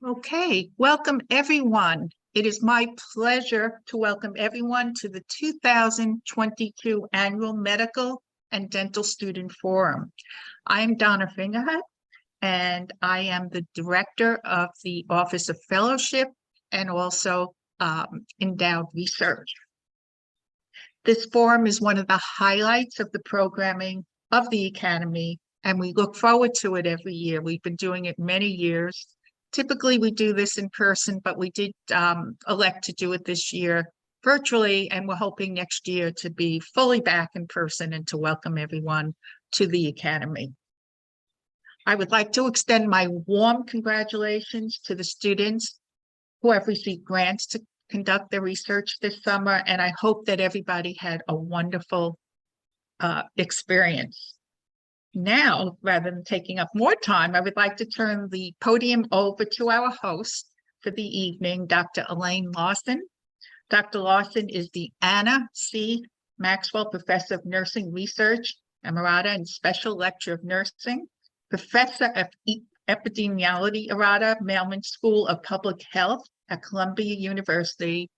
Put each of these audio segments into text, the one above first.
Okay, welcome everyone. It is my pleasure to welcome everyone to the 2022 Annual Medical and Dental Student Forum. I am Donna Fingerhut, and I am the Director of the Office of Fellowship and also Endowed Research. This forum is one of the highlights of the programming of the Academy, and we look forward to it every year. We've been doing it many years. Typically, we do this in person, but we did elect to do it this year virtually, and we're hoping next year to be fully back in person and to welcome everyone to the Academy. I would like to extend my warm congratulations to the students who have received grants to conduct their research this summer, and I hope that everybody had a wonderful experience. Now, rather than taking up more time, I would like to turn the podium over to our host for the evening, Dr. Elaine Lawson. Dr. Lawson is the Anna C. Maxwell Professor of Nursing Research, Emerita and Special Lecturer of Nursing, Professor of Epidemiology, Emerita, Mailman School of Public Health at Columbia University,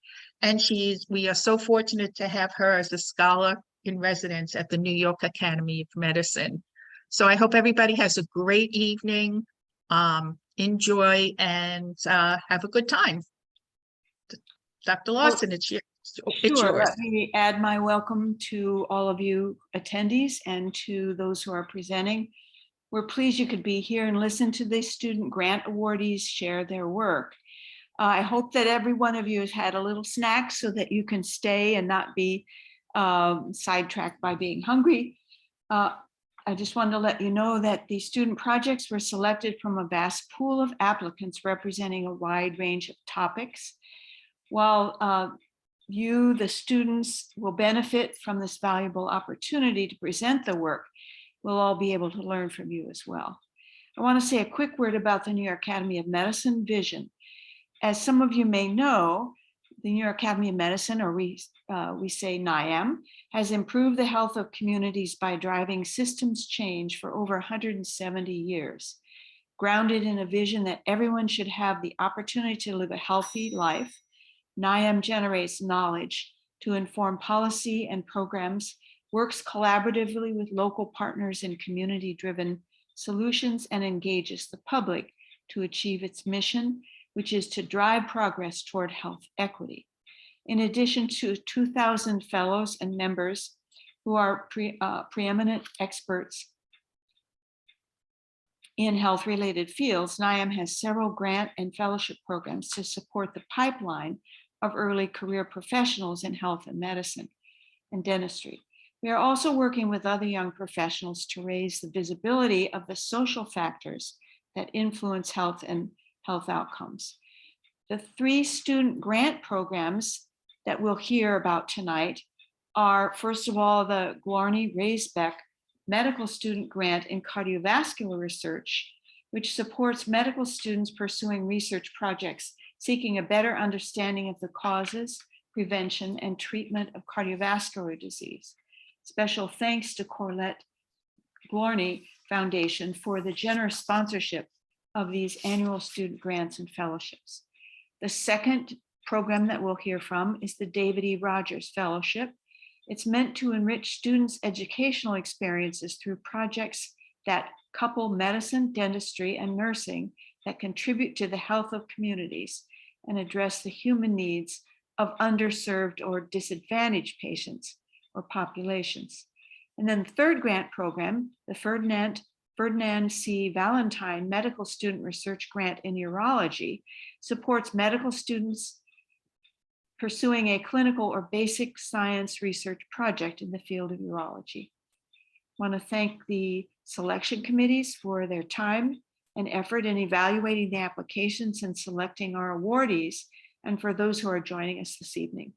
and we are so fortunate to have her as a scholar in residence at the New York Academy of Medicine. So I hope everybody has a great evening, enjoy, and have a good time. Dr. Lawson, it's yours. Let me add my welcome to all of you attendees and to those who are presenting. We're pleased you could be here and listen to the student grant awardees share their work. I hope that every one of you has had a little snack so that you can stay and not be sidetracked by being hungry. I just wanted to let you know that the student projects were selected from a vast pool of applicants representing a wide range of topics. While you, the students, will benefit from this valuable opportunity to present the work, we'll all be able to learn from you as well. I want to say a quick word about the New York Academy of Medicine vision. As some of you may know, the New York Academy of Medicine, or we say NYAM, has improved the health of communities by driving systems change for over 170 years. Grounded in a vision that everyone should have the opportunity to live a healthy life, NYAM generates knowledge to inform policy and programs, works collaboratively with local partners in community-driven solutions, and engages the public to achieve its mission, which is to drive progress toward health equity. In addition to 2,000 fellows and members who are preeminent experts in health-related fields, NYAM has several grant and fellowship programs to support the pipeline of early career professionals in health and medicine and dentistry. We are also working with other young professionals to raise the visibility of the social factors that influence health and health outcomes. The 3 student grant programs that we'll hear about tonight are, first of all, the Glorney-Raisbeck Medical Student Grant in Cardiovascular Research, which supports medical students pursuing research projects seeking a better understanding of the causes, prevention, and treatment of cardiovascular disease. Special thanks to Corlett Glorney Foundation for the generous sponsorship of these annual student grants and fellowships. The second program that we'll hear from is the David E. Rogers Fellowship. It's meant to enrich students' educational experiences through projects that couple medicine, dentistry, and nursing that contribute to the health of communities and address the human needs of underserved or disadvantaged patients or populations. And then the third grant program, the Ferdinand C. Valentine Medical Student Research Grant in Urology, supports medical students pursuing a clinical or basic science research project in the field of urology. I want to thank the selection committees for their time and effort in evaluating the applications and selecting our awardees, and for those who are joining us this evening.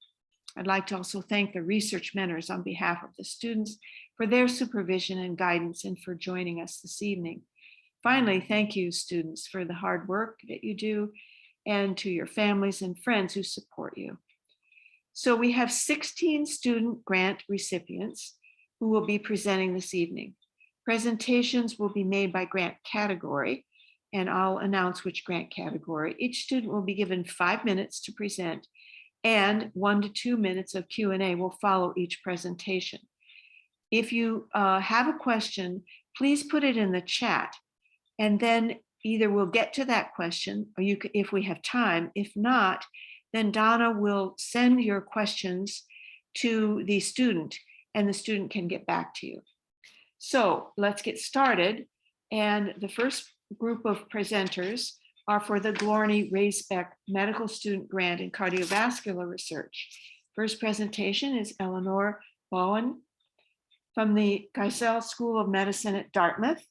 I'd like to also thank the research mentors on behalf of the students for their supervision and guidance and for joining us this evening. Finally, thank you, students, for the hard work that you do, and to your families and friends who support you. So we have 16 student grant recipients who will be presenting this evening. Presentations will be made by grant category, and I'll announce which grant category. Each student will be given 5 minutes to present, and 1 to 2 minutes of Q&A will follow each presentation. If you have a question, please put it in the chat, and then either we'll get to that question, or you could, if we have time. If not, then Donna will send your questions to the student, and the student can get back to you. So let's get started. And the first group of presenters are for the Glorney-Raisbeck Medical Student Grant in Cardiovascular Research. First presentation is Eleanor Bowen from the Geisel School of Medicine at Dartmouth,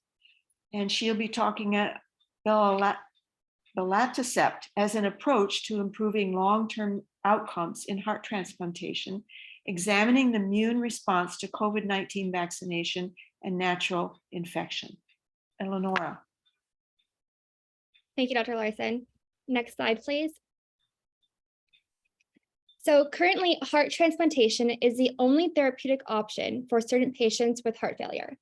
and she'll be talking at belatacept as an approach to improving long-term outcomes in heart transplantation, examining the immune response to COVID-19 vaccination and natural infection. Eleonora. Thank you, Dr. Larson. Next slide, please. So currently, heart transplantation is the only therapeutic option for certain patients with heart failure,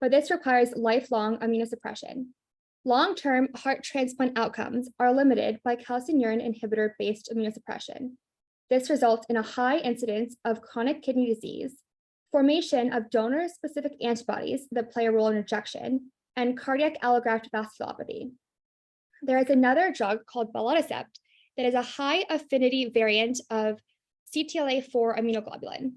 but this requires lifelong immunosuppression. Long-term heart transplant outcomes are limited by calcineurin inhibitor-based immunosuppression. This results in a high incidence of chronic kidney disease, formation of donor-specific antibodies that play a role in rejection, and cardiac allograft vasculopathy. There is another drug called belatacept that is a high affinity variant of CTLA-4 immunoglobulin.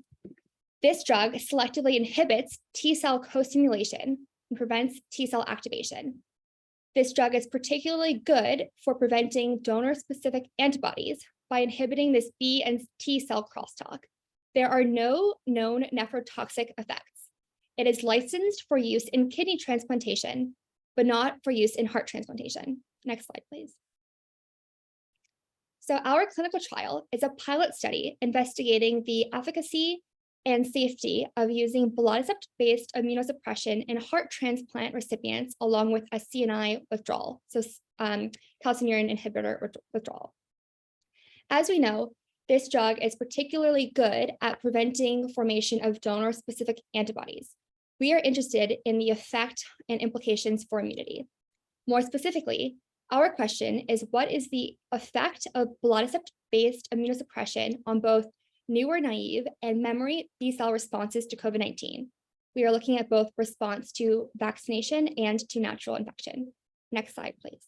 This drug selectively inhibits T-cell co-stimulation and prevents T-cell activation. This drug is particularly good for preventing donor-specific antibodies by inhibiting this B and T cell crosstalk. There are no known nephrotoxic effects. It is licensed for use in kidney transplantation, but not for use in heart transplantation. Next slide, please. So our clinical trial is a pilot study investigating the efficacy and safety of using belatacept-based immunosuppression in heart transplant recipients along with a CNI withdrawal, so calcineurin inhibitor withdrawal. As we know, this drug is particularly good at preventing formation of donor-specific antibodies. We are interested in the effect and implications for immunity. More specifically, our question is, what is the effect of belatacept-based immunosuppression on both new or naive and memory B-cell responses to COVID-19? We are looking at both response to vaccination and to natural infection. Next slide, please.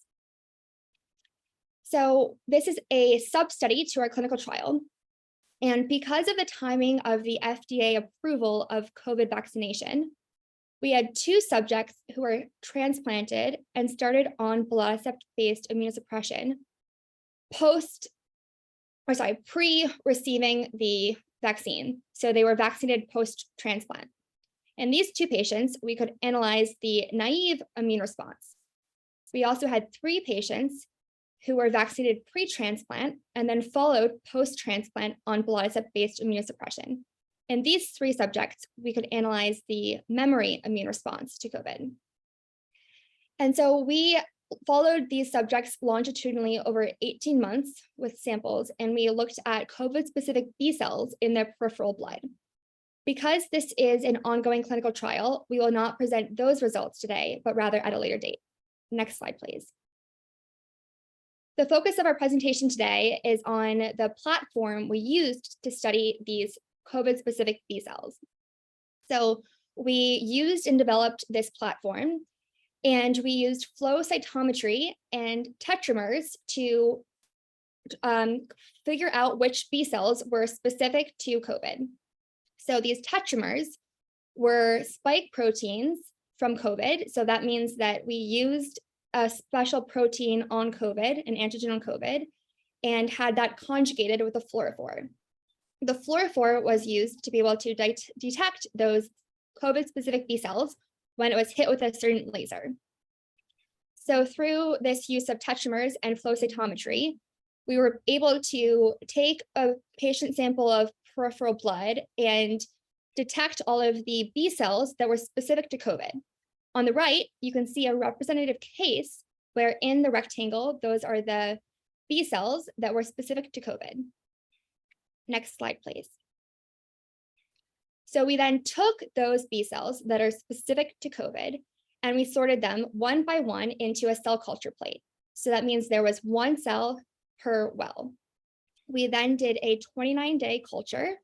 So this is a sub-study to our clinical trial. And because of the timing of the FDA approval of COVID vaccination, we had 2 subjects who were transplanted and started on belatacept-based immunosuppression pre-receiving the vaccine. So they were vaccinated post-transplant. In these 2 patients, we could analyze the naive immune response. We also had 3 patients who were vaccinated pre-transplant and then followed post-transplant on belatacept-based immunosuppression. In these 3 subjects, we could analyze the memory immune response to COVID. And so we followed these subjects longitudinally over 18 months with samples, and we looked at COVID-specific B cells in their peripheral blood. Because this is an ongoing clinical trial, we will not present those results today, but rather at a later date. Next slide, please. The focus of our presentation today is on the platform we used to study these COVID-specific B cells. So we used and developed this platform, and we used flow cytometry and tetramers to figure out which B cells were specific to COVID. So these tetramers were spike proteins from COVID. So that means that we used a special protein on COVID, an antigen on COVID, and had that conjugated with a fluorophore. The fluorophore was used to be able to detect those COVID-specific B cells when it was hit with a certain laser. So through this use of tetramers and flow cytometry, we were able to take a patient sample of peripheral blood and detect all of the B cells that were specific to COVID. On the right, you can see a representative case where in the rectangle, those are the B cells that were specific to COVID. Next slide, please. So we then took those B cells that are specific to COVID and we sorted them one by one into a cell culture plate. So that means there was one cell per well. We then did a 29-day culture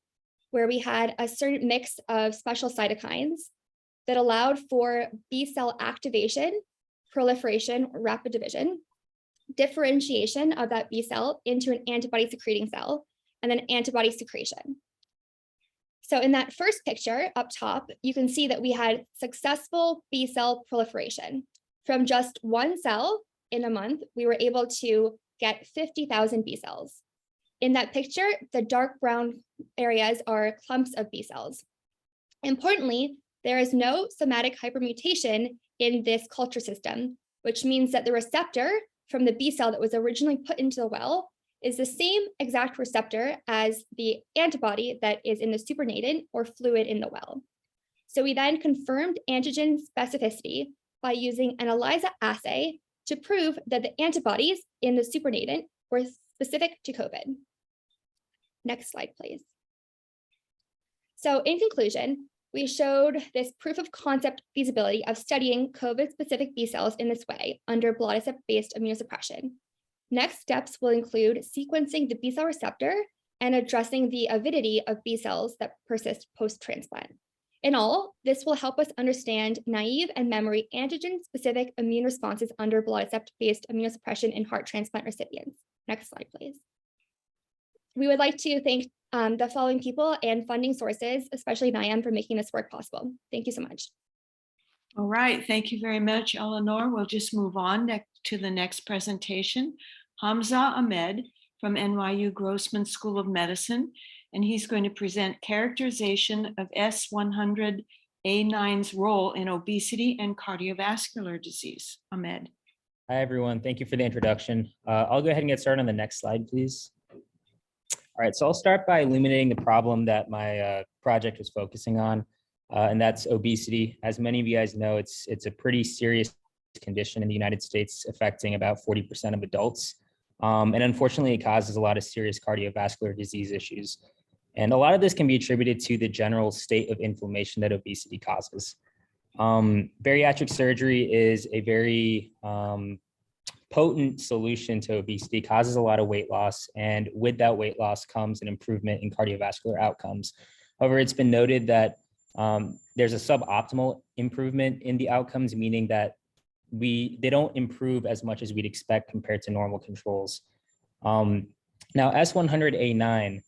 where we had a certain mix of special cytokines that allowed for B cell activation, proliferation, rapid division, differentiation of that B cell into an antibody secreting cell, and then antibody secretion. So in that first picture up top, you can see that we had successful B cell proliferation. From just one cell in a month, we were able to get 50,000 B cells. In that picture, the dark brown areas are clumps of B cells. Importantly, there is no somatic hypermutation in this culture system, which means that the receptor from the B cell that was originally put into the well is the same exact receptor as the antibody that is in the supernatant or fluid in the well. So we then confirmed antigen specificity by using an ELISA assay to prove that the antibodies in the supernatant were specific to COVID. Next slide, please. So in conclusion, we showed this proof of concept feasibility of studying COVID-specific B cells in this way under blottocyp-based immunosuppression. Next steps will include sequencing the B cell receptor and addressing the avidity of B cells that persist post-transplant. In all, this will help us understand naive and memory antigen-specific immune responses under blottocyp-based immunosuppression in heart transplant recipients. Next slide, please. We would like to thank the following people and funding sources, especially NYAM, for making this work possible. Thank you so much. All right, thank you very much, Eleanor. We'll just move on to the next presentation. Hamza Ahmed from NYU Grossman School of Medicine, and he's going to present characterization of S100A9's role in obesity and cardiovascular disease. Ahmed. Hi, everyone. Thank you for the introduction. I'll go ahead and get started on the next slide, please. All right, so I'll start by illuminating the problem that my project was focusing on, and that's obesity. As many of you guys know, it's a pretty serious condition in the United States, affecting about 40% of adults. And unfortunately, it causes a lot of serious cardiovascular disease issues. And a lot of this can be attributed to the general state of inflammation that obesity causes. Bariatric surgery is a very potent solution to obesity, causes a lot of weight loss, and with that weight loss comes an improvement in cardiovascular outcomes. However, it's been noted that there's a suboptimal improvement in the outcomes, meaning that they don't improve as much as we'd expect compared to normal controls. Now, S100A9,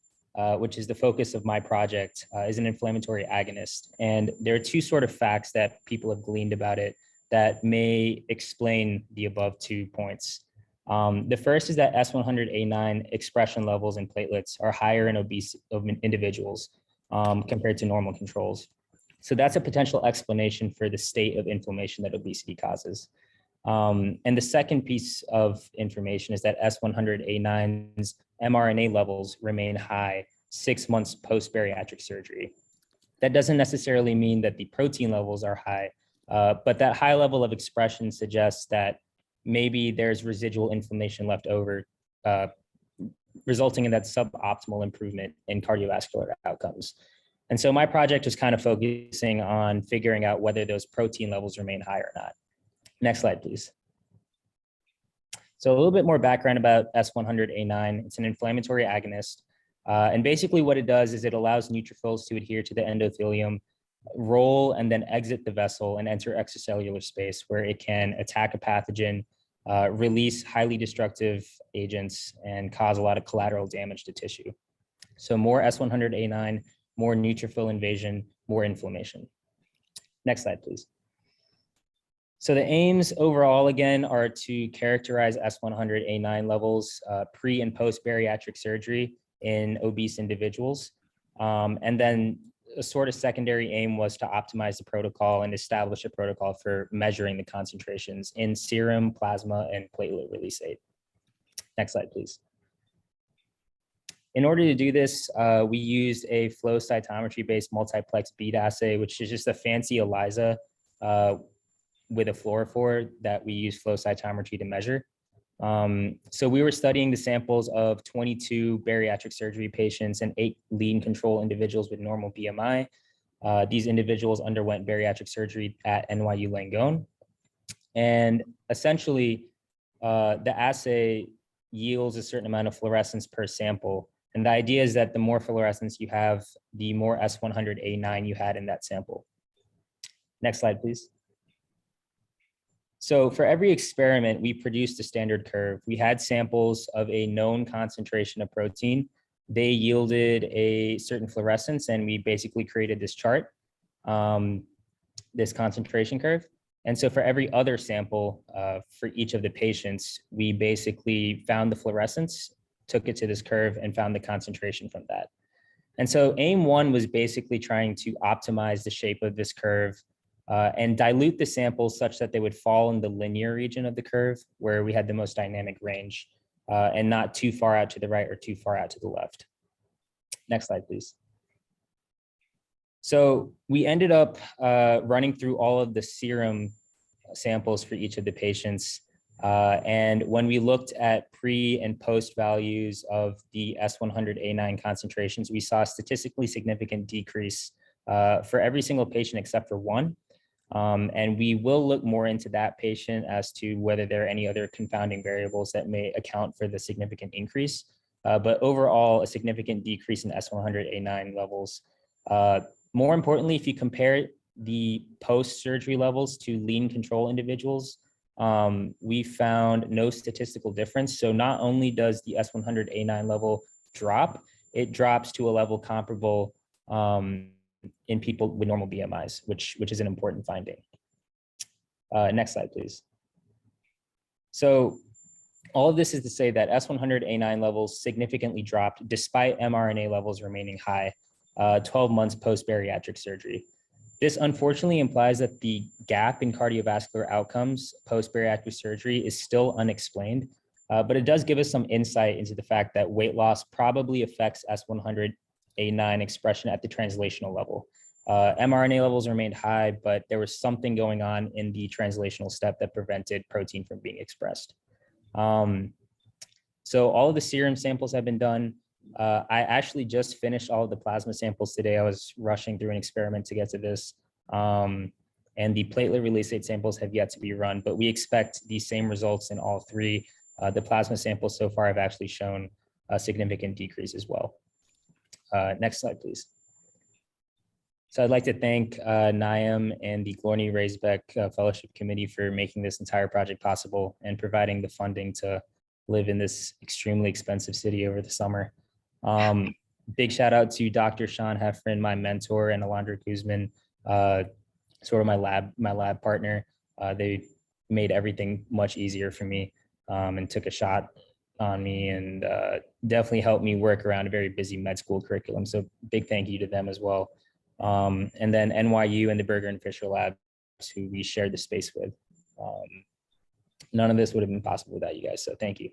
which is the focus of my project, is an inflammatory agonist. And there are two sort of facts that people have gleaned about it that may explain the above 2 points. The first is that S100A9 expression levels in platelets are higher in obese individuals compared to normal controls. So that's a potential explanation for the state of inflammation that obesity causes. And the second piece of information is that S100A9's mRNA levels remain high 6 months post-bariatric surgery. That doesn't necessarily mean that the protein levels are high, but that high level of expression suggests that maybe there's residual inflammation left over, resulting in that suboptimal improvement in cardiovascular outcomes. And so my project was kind of focusing on figuring out whether those protein levels remain high or not. Next slide, please. So a little bit more background about S100A9. It's an inflammatory agonist. And basically what it does is it allows neutrophils to adhere to the endothelium, roll and then exit the vessel and enter extracellular space where it can attack a pathogen, release highly destructive agents, and cause a lot of collateral damage to tissue. So more S100A9, more neutrophil invasion, more inflammation. Next slide, please. So the aims overall, again, are to characterize S100A9 levels pre and post bariatric surgery in obese individuals. And then a sort of secondary aim was to optimize the protocol and establish a protocol for measuring the concentrations in serum, plasma, and platelet release-ate. Next slide, please. In order to do this, we used a flow cytometry-based multiplex bead assay, which is just a fancy ELISA with a fluorophore that we use flow cytometry to measure. So we were studying the samples of 22 bariatric surgery patients and 8 lean control individuals with normal BMI. These individuals underwent bariatric surgery at NYU Langone. And essentially, the assay yields a certain amount of fluorescence per sample. And the idea is that the more fluorescence you have, the more S100A9 you had in that sample. Next slide, please. So for every experiment, we produced a standard curve. We had samples of a known concentration of protein. They yielded a certain fluorescence, and we basically created this chart, this concentration curve. And so for every other sample for each of the patients, we basically found the fluorescence, took it to this curve, and found the concentration from that. And so aim one was basically trying to optimize the shape of this curve and dilute the samples such that they would fall in the linear region of the curve where we had the most dynamic range and not too far out to the right or too far out to the left. Next slide, please. So we ended up running through all of the serum samples for each of the patients. And when we looked at pre and post values of the S100A9 concentrations, we saw a statistically significant decrease for every single patient except for one. And we will look more into that patient as to whether there are any other confounding variables that may account for the significant increase. But overall, a significant decrease in S100A9 levels. More importantly, if you compare the post-surgery levels to lean control individuals, we found no statistical difference. So not only does the S100A9 level drop, it drops to a level comparable in people with normal BMIs, which is an important finding. Next slide, please. So all of this is to say that S100A9 levels significantly dropped despite mRNA levels remaining high 12 months post-bariatric surgery. This unfortunately implies that the gap in cardiovascular outcomes post-bariatric surgery is still unexplained, but it does give us some insight into the fact that weight loss probably affects S100A9 expression at the translational level. mRNA levels remained high, but there was something going on in the translational step that prevented protein from being expressed. So all of the serum samples have been done. I actually just finished all of the plasma samples today. I was rushing through an experiment to get to this. And the platelet release rate samples have yet to be run, but we expect the same results in all three. The plasma samples so far have actually shown a significant decrease as well. Next slide, please. So I'd like to thank NYAM and the Glorney-Raisbeck Fellowship Committee for making this entire project possible and providing the funding to live in this extremely expensive city over the summer. Big shout out to Dr. Sean Heffron, my mentor, and Alondra Guzman, sort of my lab partner. They made everything much easier for me and took a shot on me and definitely helped me work around a very busy med school curriculum. So big thank you to them as well. And then NYU and the Berger and Fisher labs who we shared the space with. None of this would have been possible without you guys. So thank you.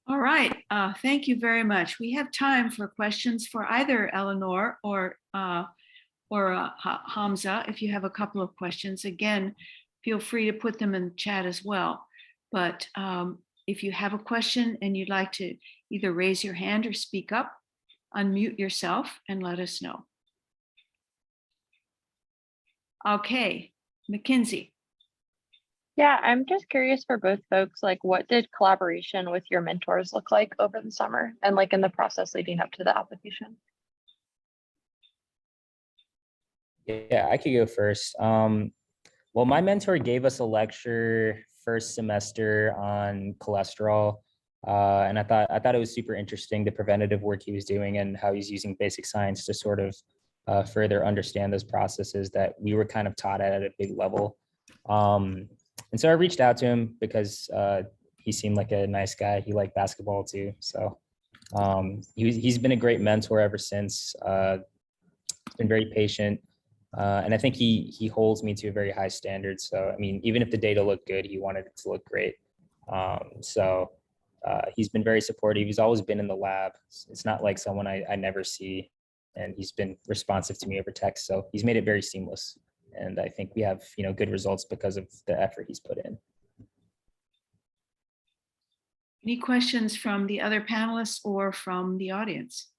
All right, thank you very much. We have time for questions for either Eleanor or Hamza. If you have a couple of questions, again, feel free to put them in the chat as well. But if you have a question and you'd like to either raise your hand or speak up, unmute yourself and let us know. Okay, Mackenzie. Yeah, I'm just curious for both folks, like what did collaboration with your mentors look like over the summer and like in the process leading up to the application? Yeah, I could go first. Well, my mentor gave us a lecture first semester on cholesterol. And I thought it was super interesting, the preventative work he was doing and how he's using basic science to sort of further understand those processes that we were kind of taught at a big level. And so I reached out to him because he seemed like a nice guy. He liked basketball too. So he's been a great mentor ever since. Been very patient. And I think he holds me to a very high standard. So, I mean, even if the data looked good, he wanted it to look great. So he's been very supportive. He's always been in the lab. It's not like someone I never see. And he's been responsive to me over text. So he's made it very seamless. And I think we have, good results because of the effort he's put in. Any questions from the other panelists or from the audience?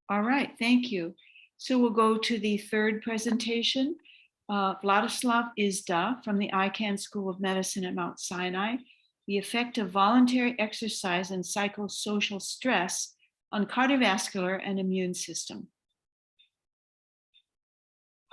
All right, thank you. So we'll go to the third presentation. Vladislav Izda from the ICANN School of Medicine at Mount Sinai, the effect of voluntary exercise and psychosocial stress on cardiovascular and immune system.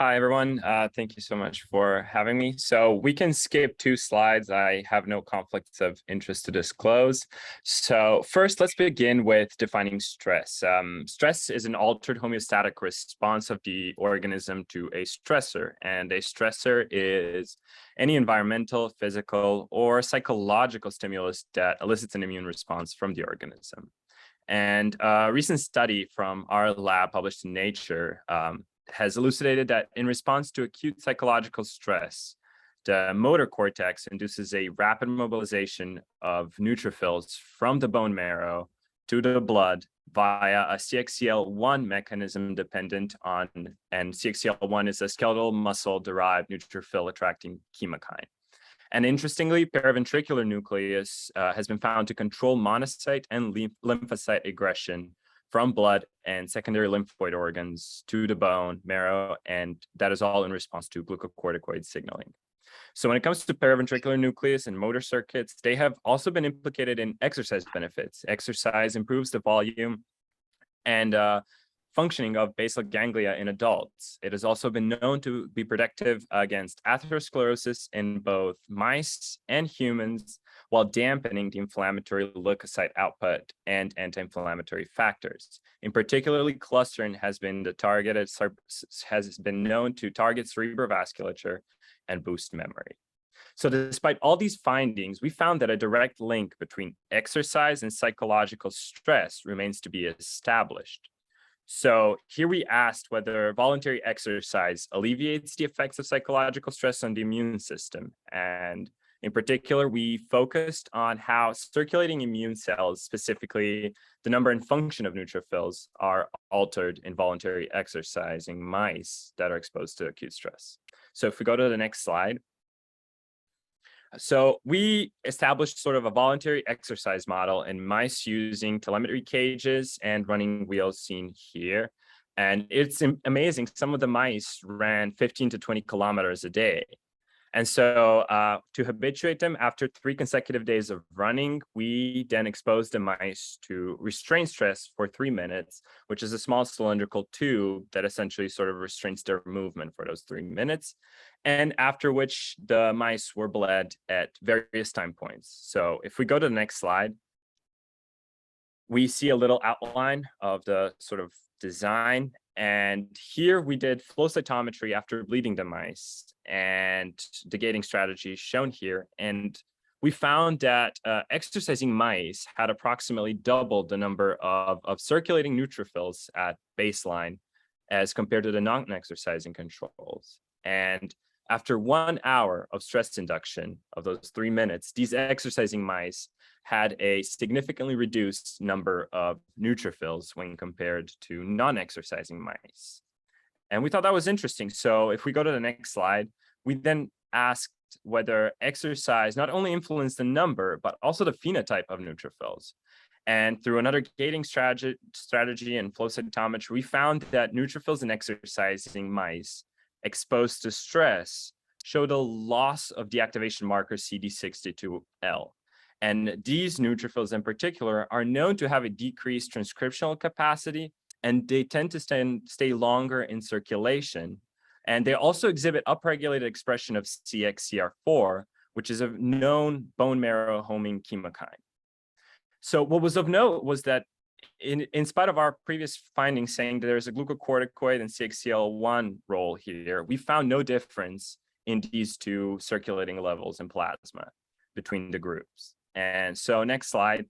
Hi, everyone. Thank you so much for having me. So we can skip 2 slides. I have no conflicts of interest to disclose. So first, let's begin with defining stress. Stress is an altered homeostatic response of the organism to a stressor. And a stressor is any environmental, physical, or psychological stimulus that elicits an immune response from the organism. And a recent study from our lab published in Nature has elucidated that in response to acute psychological stress, the motor cortex induces a rapid mobilization of neutrophils from the bone marrow to the blood via a CXCL1 mechanism dependent on, and CXCL1 is a skeletal muscle-derived neutrophil attracting chemokine. And interestingly, paraventricular nucleus has been found to control monocyte and lymphocyte aggression from blood and secondary lymphoid organs to the bone marrow, and that is all in response to glucocorticoid signaling. So when it comes to paraventricular nucleus and motor circuits, they have also been implicated in exercise benefits. Exercise improves the volume and functioning of basal ganglia in adults. It has also been known to be protective against atherosclerosis in both mice and humans, while dampening the inflammatory leukocyte output and anti-inflammatory factors. In particularly, clusterin has been known to target cerebrovasculature and boost memory. So despite all these findings, we found that a direct link between exercise and psychological stress remains to be established. So here we asked whether voluntary exercise alleviates the effects of psychological stress on the immune system. And in particular, we focused on how circulating immune cells, specifically the number and function of neutrophils, are altered in voluntary exercise in mice that are exposed to acute stress. So if we go to the next slide. So we established sort of a voluntary exercise model in mice using telemetry cages and running wheels seen here. And it's amazing. Some of the mice ran 15 to 20 kilometers a day. And so to habituate them after 3 consecutive days of running, we then exposed the mice to restraint stress for 3 minutes, which is a small cylindrical tube that essentially sort of restrains their movement for those 3 minutes. And after which the mice were bled at various time points. So if we go to the next slide, we see a little outline of the sort of design. And here we did flow cytometry after bleeding the mice, and the gating strategy is shown here. And we found that exercising mice had approximately doubled the number of circulating neutrophils at baseline as compared to the non-exercising controls. And after 1 hour of stress induction of those 3 minutes, these exercising mice had a significantly reduced number of neutrophils when compared to non-exercising mice. And we thought that was interesting. So if we go to the next slide, we then asked whether exercise not only influenced the number, but also the phenotype of neutrophils. And through another gating strategy and flow cytometry, we found that neutrophils in exercising mice exposed to stress showed a loss of deactivation marker CD62L. And these neutrophils in particular are known to have a decreased transcriptional capacity, and they tend to stay longer in circulation. And they also exhibit upregulated expression of CXCR4, which is a known bone marrow homing chemokine. So what was of note was that in spite of our previous findings saying that there's a glucocorticoid and CXCL1 role here, we found no difference in these 2 circulating levels in plasma between the groups. And so next slide,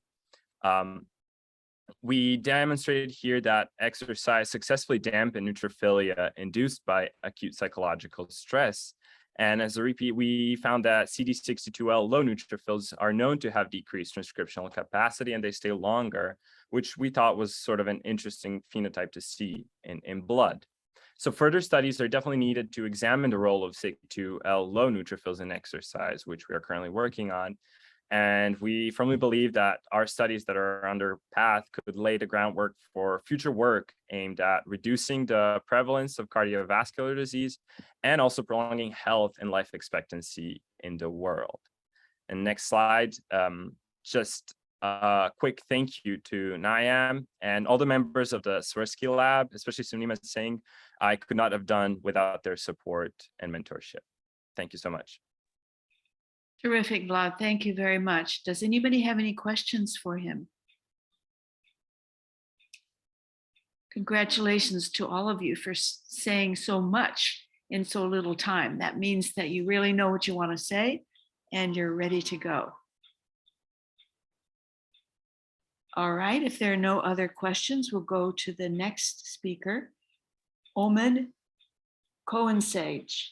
we demonstrated here that exercise successfully dampened neutrophilia induced by acute psychological stress. And as a repeat, we found that CD62L low neutrophils are known to have decreased transcriptional capacity, and they stay longer, which we thought was sort of an interesting phenotype to see in blood. So further studies are definitely needed to examine the role of CD62L low neutrophils in exercise, which we are currently working on. And we firmly believe that our studies that are under path could lay the groundwork for future work aimed at reducing the prevalence of cardiovascular disease and also prolonging health and life expectancy in the world. And next slide, just a quick thank you to NYAM and all the members of the Swirsky Lab, especially Sunima Singh. I could not have done without their support and mentorship. Thank you so much. Terrific, Vlad. Thank you very much. Does anybody have any questions for him? Congratulations to all of you for saying so much in so little time. That means that you really know what you want to say and you're ready to go. All right, if there are no other questions, we'll go to the next speaker, Omid Cohensage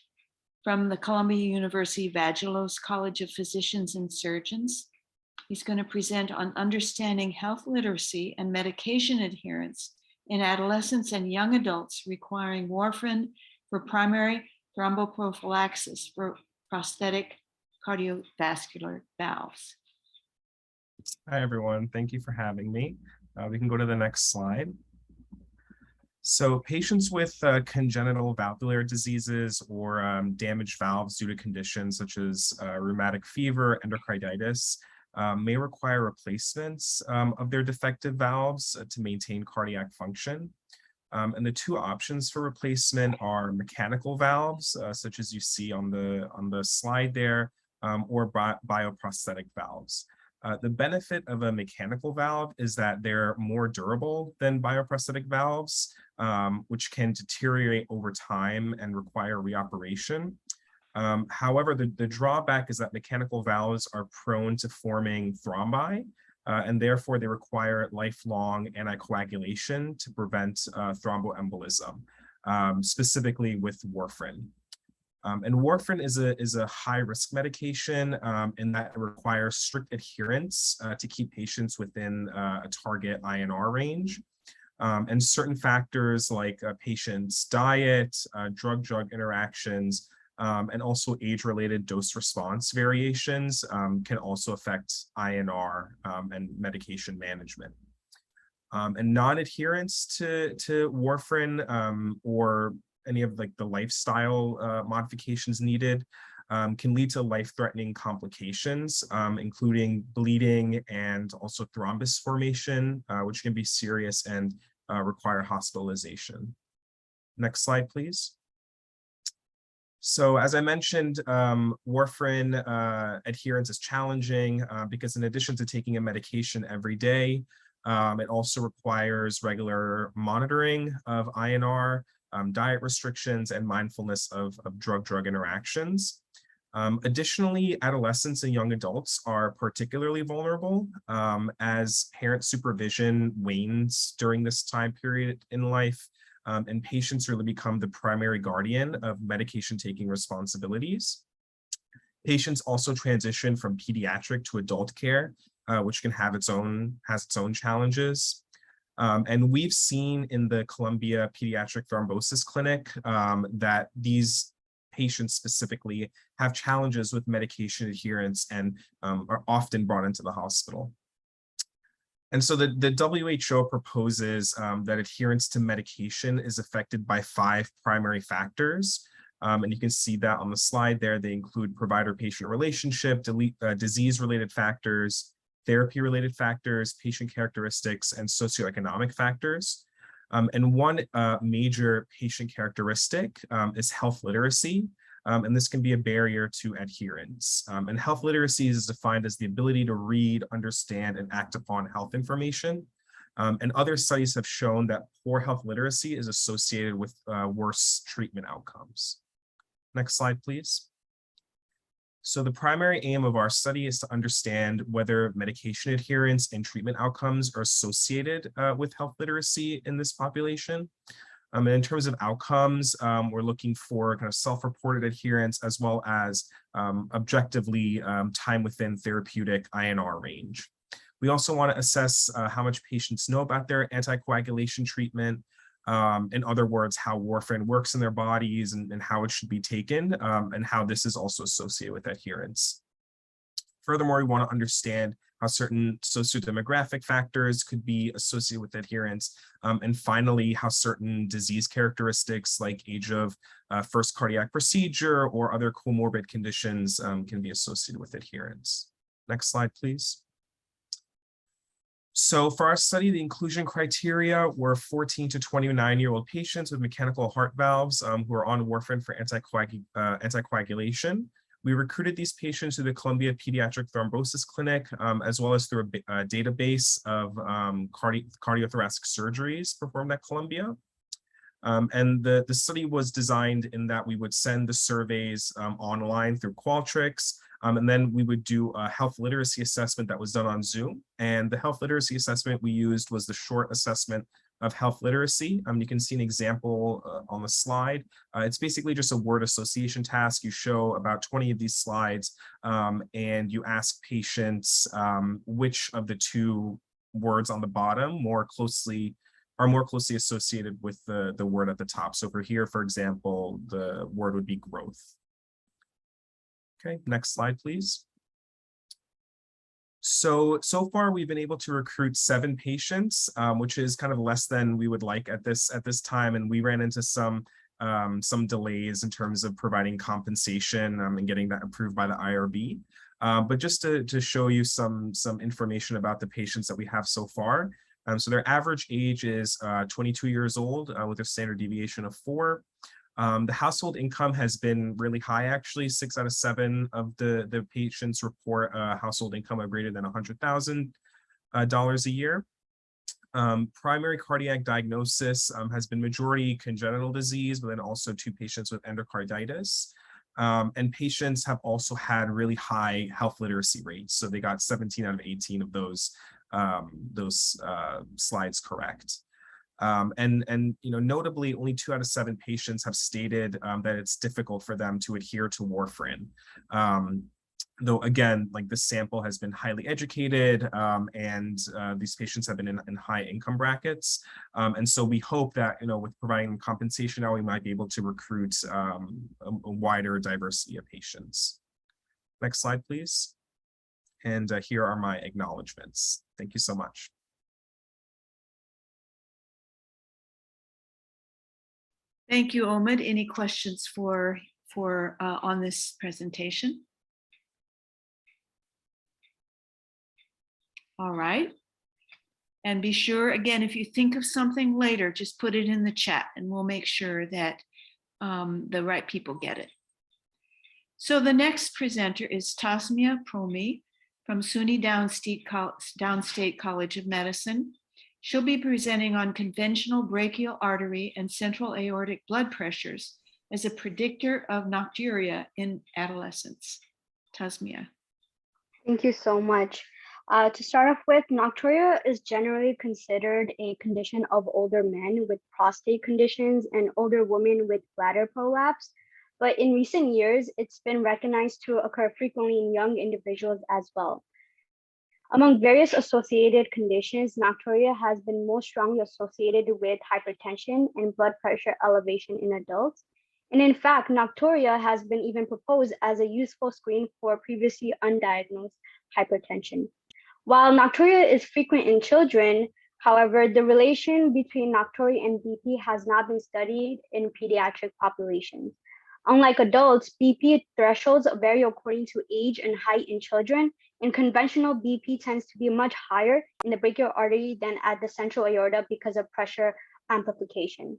from the Columbia University Vagelos College of Physicians and Surgeons. He's going to present on understanding health literacy and medication adherence in adolescents and young adults requiring warfarin for primary thromboprophylaxis for prosthetic cardiovascular valves. Hi, everyone. Thank you for having me. We can go to the next slide. So patients with congenital valvular diseases or damaged valves due to conditions such as rheumatic fever, endocarditis, may require replacements of their defective valves to maintain cardiac function. And the two options for replacement are mechanical valves, such as you see on the slide there, or bioprosthetic valves. The benefit of a mechanical valve is that they're more durable than bioprosthetic valves, which can deteriorate over time and require reoperation. However, the drawback is that mechanical valves are prone to forming thrombi, and therefore they require lifelong anticoagulation to prevent thromboembolism, specifically with warfarin. And warfarin is a high-risk medication in that it requires strict adherence to keep patients within a target INR range. And certain factors like a patient's diet, drug-drug interactions, and also age-related dose-response variations can also affect INR and medication management. And non-adherence to warfarin or any of the lifestyle modifications needed can lead to life-threatening complications, including bleeding and also thrombus formation, which can be serious and require hospitalization. Next slide, please. So as I mentioned, warfarin adherence is challenging because in addition to taking a medication every day, it also requires regular monitoring of INR, diet restrictions, and mindfulness of drug-drug interactions. Additionally, adolescents and young adults are particularly vulnerable as parent supervision wanes during this time period in life, and patients really become the primary guardian of medication-taking responsibilities. Patients also transition from pediatric to adult care, which can have its own challenges. And we've seen in the Columbia Pediatric Thrombosis Clinic that these patients specifically have challenges with medication adherence and are often brought into the hospital. And so the WHO proposes that adherence to medication is affected by 5 primary factors. And you can see that on the slide there. They include provider-patient relationship, disease-related factors, therapy-related factors, patient characteristics, and socioeconomic factors. And one major patient characteristic is health literacy, and this can be a barrier to adherence. And health literacy is defined as the ability to read, understand, and act upon health information. And other studies have shown that poor health literacy is associated with worse treatment outcomes. Next slide, please. So the primary aim of our study is to understand whether medication adherence and treatment outcomes are associated with health literacy in this population. And in terms of outcomes, we're looking for kind of self-reported adherence as well as objectively time within therapeutic INR range. We also want to assess how much patients know about their anticoagulation treatment. In other words, how warfarin works in their bodies and how it should be taken, and how this is also associated with adherence. Furthermore, we want to understand how certain sociodemographic factors could be associated with adherence. And finally, how certain disease characteristics like age of first cardiac procedure or other comorbid conditions can be associated with adherence. Next slide, please. So for our study, the inclusion criteria were 14 to 29-year-old patients with mechanical heart valves who are on warfarin for anticoagulation. We recruited these patients to the Columbia Pediatric Thrombosis Clinic, as well as through a database of cardiothoracic surgeries performed at Columbia. And the study was designed in that we would send the surveys online through Qualtrics, and then we would do a health literacy assessment that was done on Zoom. And the health literacy assessment we used was the short assessment of health literacy. You can see an example on the slide. It's basically just a word association task. You show about 20 of these slides, and you ask patients which of the two words on the bottom are more closely associated with the word at the top. So for here, for example, the word would be growth. Okay, next slide, please. So far we've been able to recruit 7 patients, which is kind of less than we would like at this time, and we ran into some delays in terms of providing compensation and getting that approved by the IRB. But just to show you some information about the patients that we have so far. So their average age is 22 years old with a standard deviation of 4. The household income has been really high, actually. 6 out of 7 of the patients report a household income of greater than $100,000 a year. Primary cardiac diagnosis has been majority congenital disease, but then also 2 patients with endocarditis. And patients have also had really high health literacy rates. So they got 17 out of 18 of those slides correct. And notably, only 2 out of 7 patients have stated that it's difficult for them to adhere to warfarin. Though again, like the sample has been highly educated, and these patients have been in high income brackets. And so we hope that, with providing compensation now, we might be able to recruit a wider diversity of patients. Next slide, please. And here are my acknowledgements. Thank you so much. Thank you, Omid. Any questions for on this presentation? All right. And be sure, again, if you think of something later, just put it in the chat and we'll make sure that the right people get it. So the next presenter is Tasmia Promi from SUNY Downstate College of Medicine. She'll be presenting on conventional brachial artery and central aortic blood pressures as a predictor of nocturia in adolescence. Tasmia. Thank you so much. To start off with, nocturia is generally considered a condition of older men with prostate conditions and older women with bladder prolapse. But in recent years, it's been recognized to occur frequently in young individuals as well. Among various associated conditions, nocturia has been most strongly associated with hypertension and blood pressure elevation in adults. And in fact, nocturia has been even proposed as a useful screen for previously undiagnosed hypertension. While nocturia is frequent in children, however, the relation between nocturia and BP has not been studied in pediatric populations. Unlike adults, BP thresholds vary according to age and height in children, and conventional BP tends to be much higher in the brachial artery than at the central aorta because of pressure amplification.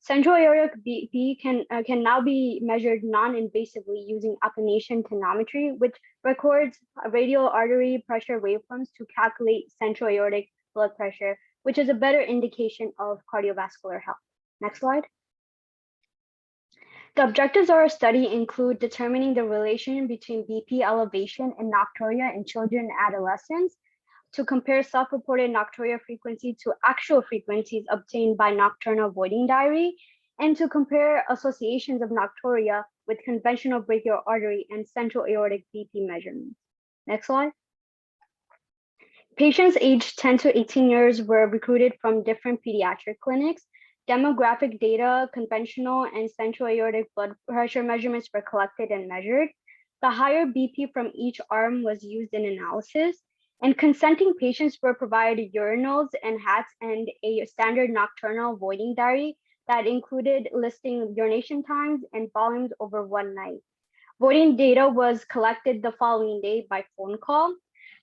Central aortic BP can now be measured non-invasively using applanation tonometry, which records radial artery pressure waveforms to calculate central aortic blood pressure, which is a better indication of cardiovascular health. Next slide. The objectives of our study include determining the relation between BP elevation and nocturia in children and adolescents, to compare self-reported nocturia frequency to actual frequencies obtained by nocturnal voiding diary, and to compare associations of nocturia with conventional brachial artery and central aortic BP measurements. Next slide. Patients aged 10 to 18 years were recruited from different pediatric clinics. Demographic data, conventional and central aortic blood pressure measurements were collected and measured. The higher BP from each arm was used in analysis, and consenting patients were provided urinals and hats and a standard nocturnal voiding diary that included listing urination times and volumes over one night. Voiding data was collected the following day by phone call.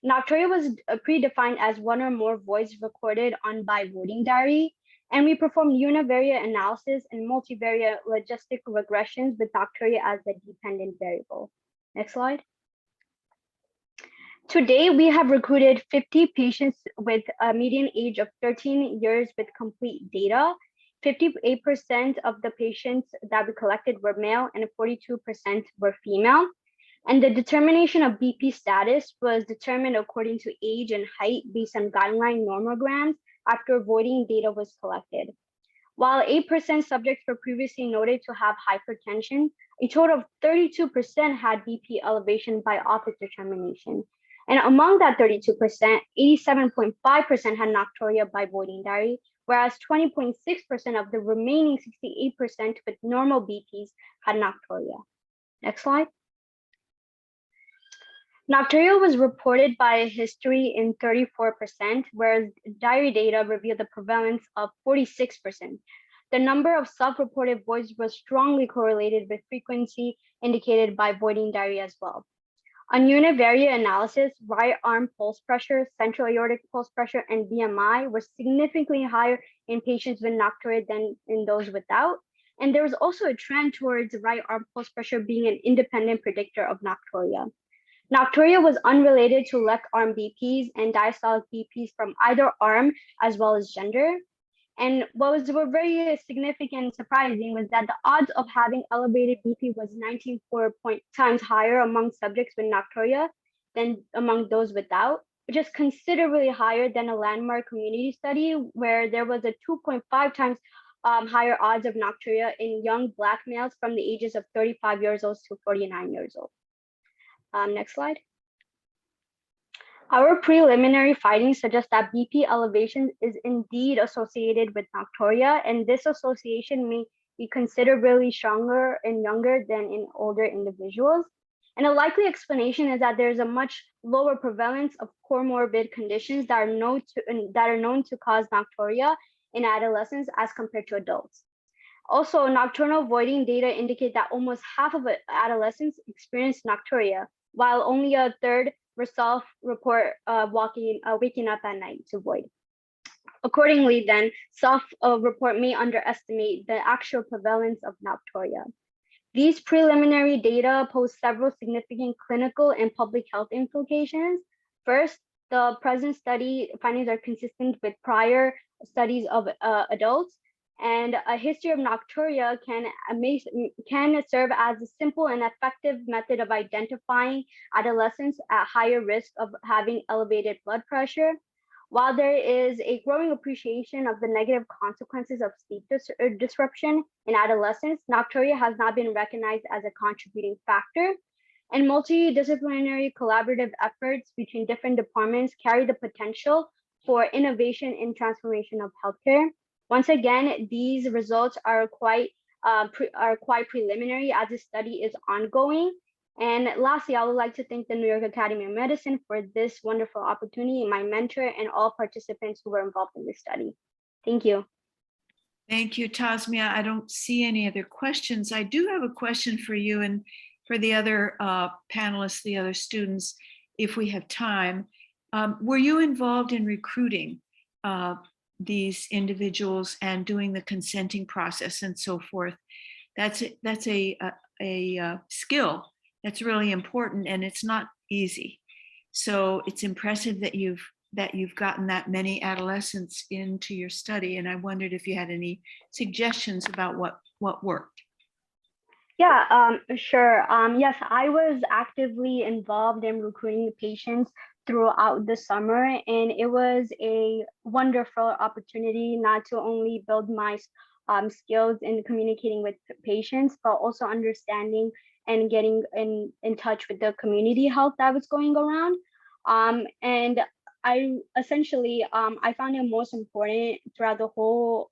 Nocturia was predefined as one or more voids recorded on by voiding diary, and we performed univariate analysis and multivariate logistic regressions with nocturia as the dependent variable. Next slide. Today, we have recruited 50 patients with a median age of 13 years with complete data. 58% of the patients that we collected were male and 42% were female. And the determination of BP status was determined according to age and height based on guideline normograms after voiding data was collected. While 8% subjects were previously noted to have hypertension, a total of 32% had BP elevation by office determination. And among that 32%, 87.5% had nocturia by voiding diary, whereas 20.6% of the remaining 68% with normal BPs had nocturia. Next slide. Nocturia was reported by history in 34%, whereas diary data revealed the prevalence of 46%. The number of self-reported voids was strongly correlated with frequency indicated by voiding diary as well. On univariate analysis, right arm pulse pressure, central aortic pulse pressure, and BMI were significantly higher in patients with nocturia than in those without. And there was also a trend towards right arm pulse pressure being an independent predictor of nocturia. Nocturia was unrelated to left arm BPs and diastolic BPs from either arm as well as gender. And what was very significant and surprising was that the odds of having elevated BP was 19.4 times higher among subjects with nocturia than among those without, which is considerably higher than a landmark community study where there was a 2.5 times higher odds of nocturia in young Black males from the ages of 35 years old to 49 years old. Next slide. Our preliminary findings suggest that BP elevation is indeed associated with nocturia, and this association may be considerably stronger in younger than in older individuals. And a likely explanation is that there's a much lower prevalence of comorbid conditions that are known to cause nocturia in adolescents as compared to adults. Also, nocturnal voiding data indicate that almost half of adolescents experience nocturia, while only a third self-report waking up at night to void. Accordingly, then, self-report may underestimate the actual prevalence of nocturia. These preliminary data pose several significant clinical and public health implications. First, the present study findings are consistent with prior studies of adults, and a history of nocturia can serve as a simple and effective method of identifying adolescents at higher risk of having elevated blood pressure. While there is a growing appreciation of the negative consequences of sleep disruption in adolescents, nocturia has not been recognized as a contributing factor. And multidisciplinary collaborative efforts between different departments carry the potential for innovation in transformation of healthcare. Once again, these results are quite preliminary as the study is ongoing. And lastly, I would like to thank the New York Academy of Medicine for this wonderful opportunity, my mentor, and all participants who were involved in this study. Thank you. Thank you, Tasmia. I don't see any other questions. I do have a question for you and for the other panelists, the other students, if we have time. Were you involved in recruiting these individuals and doing the consenting process and so forth? That's a skill that's really important, and it's not easy. So it's impressive that you've gotten that many adolescents into your study, and I wondered if you had any suggestions about what worked. Yeah, sure. Yes, I was actively involved in recruiting patients throughout the summer, and it was a wonderful opportunity not to only build my skills in communicating with patients, but also understanding and getting in touch with the community health that was going around. And I essentially, I found it most important throughout the whole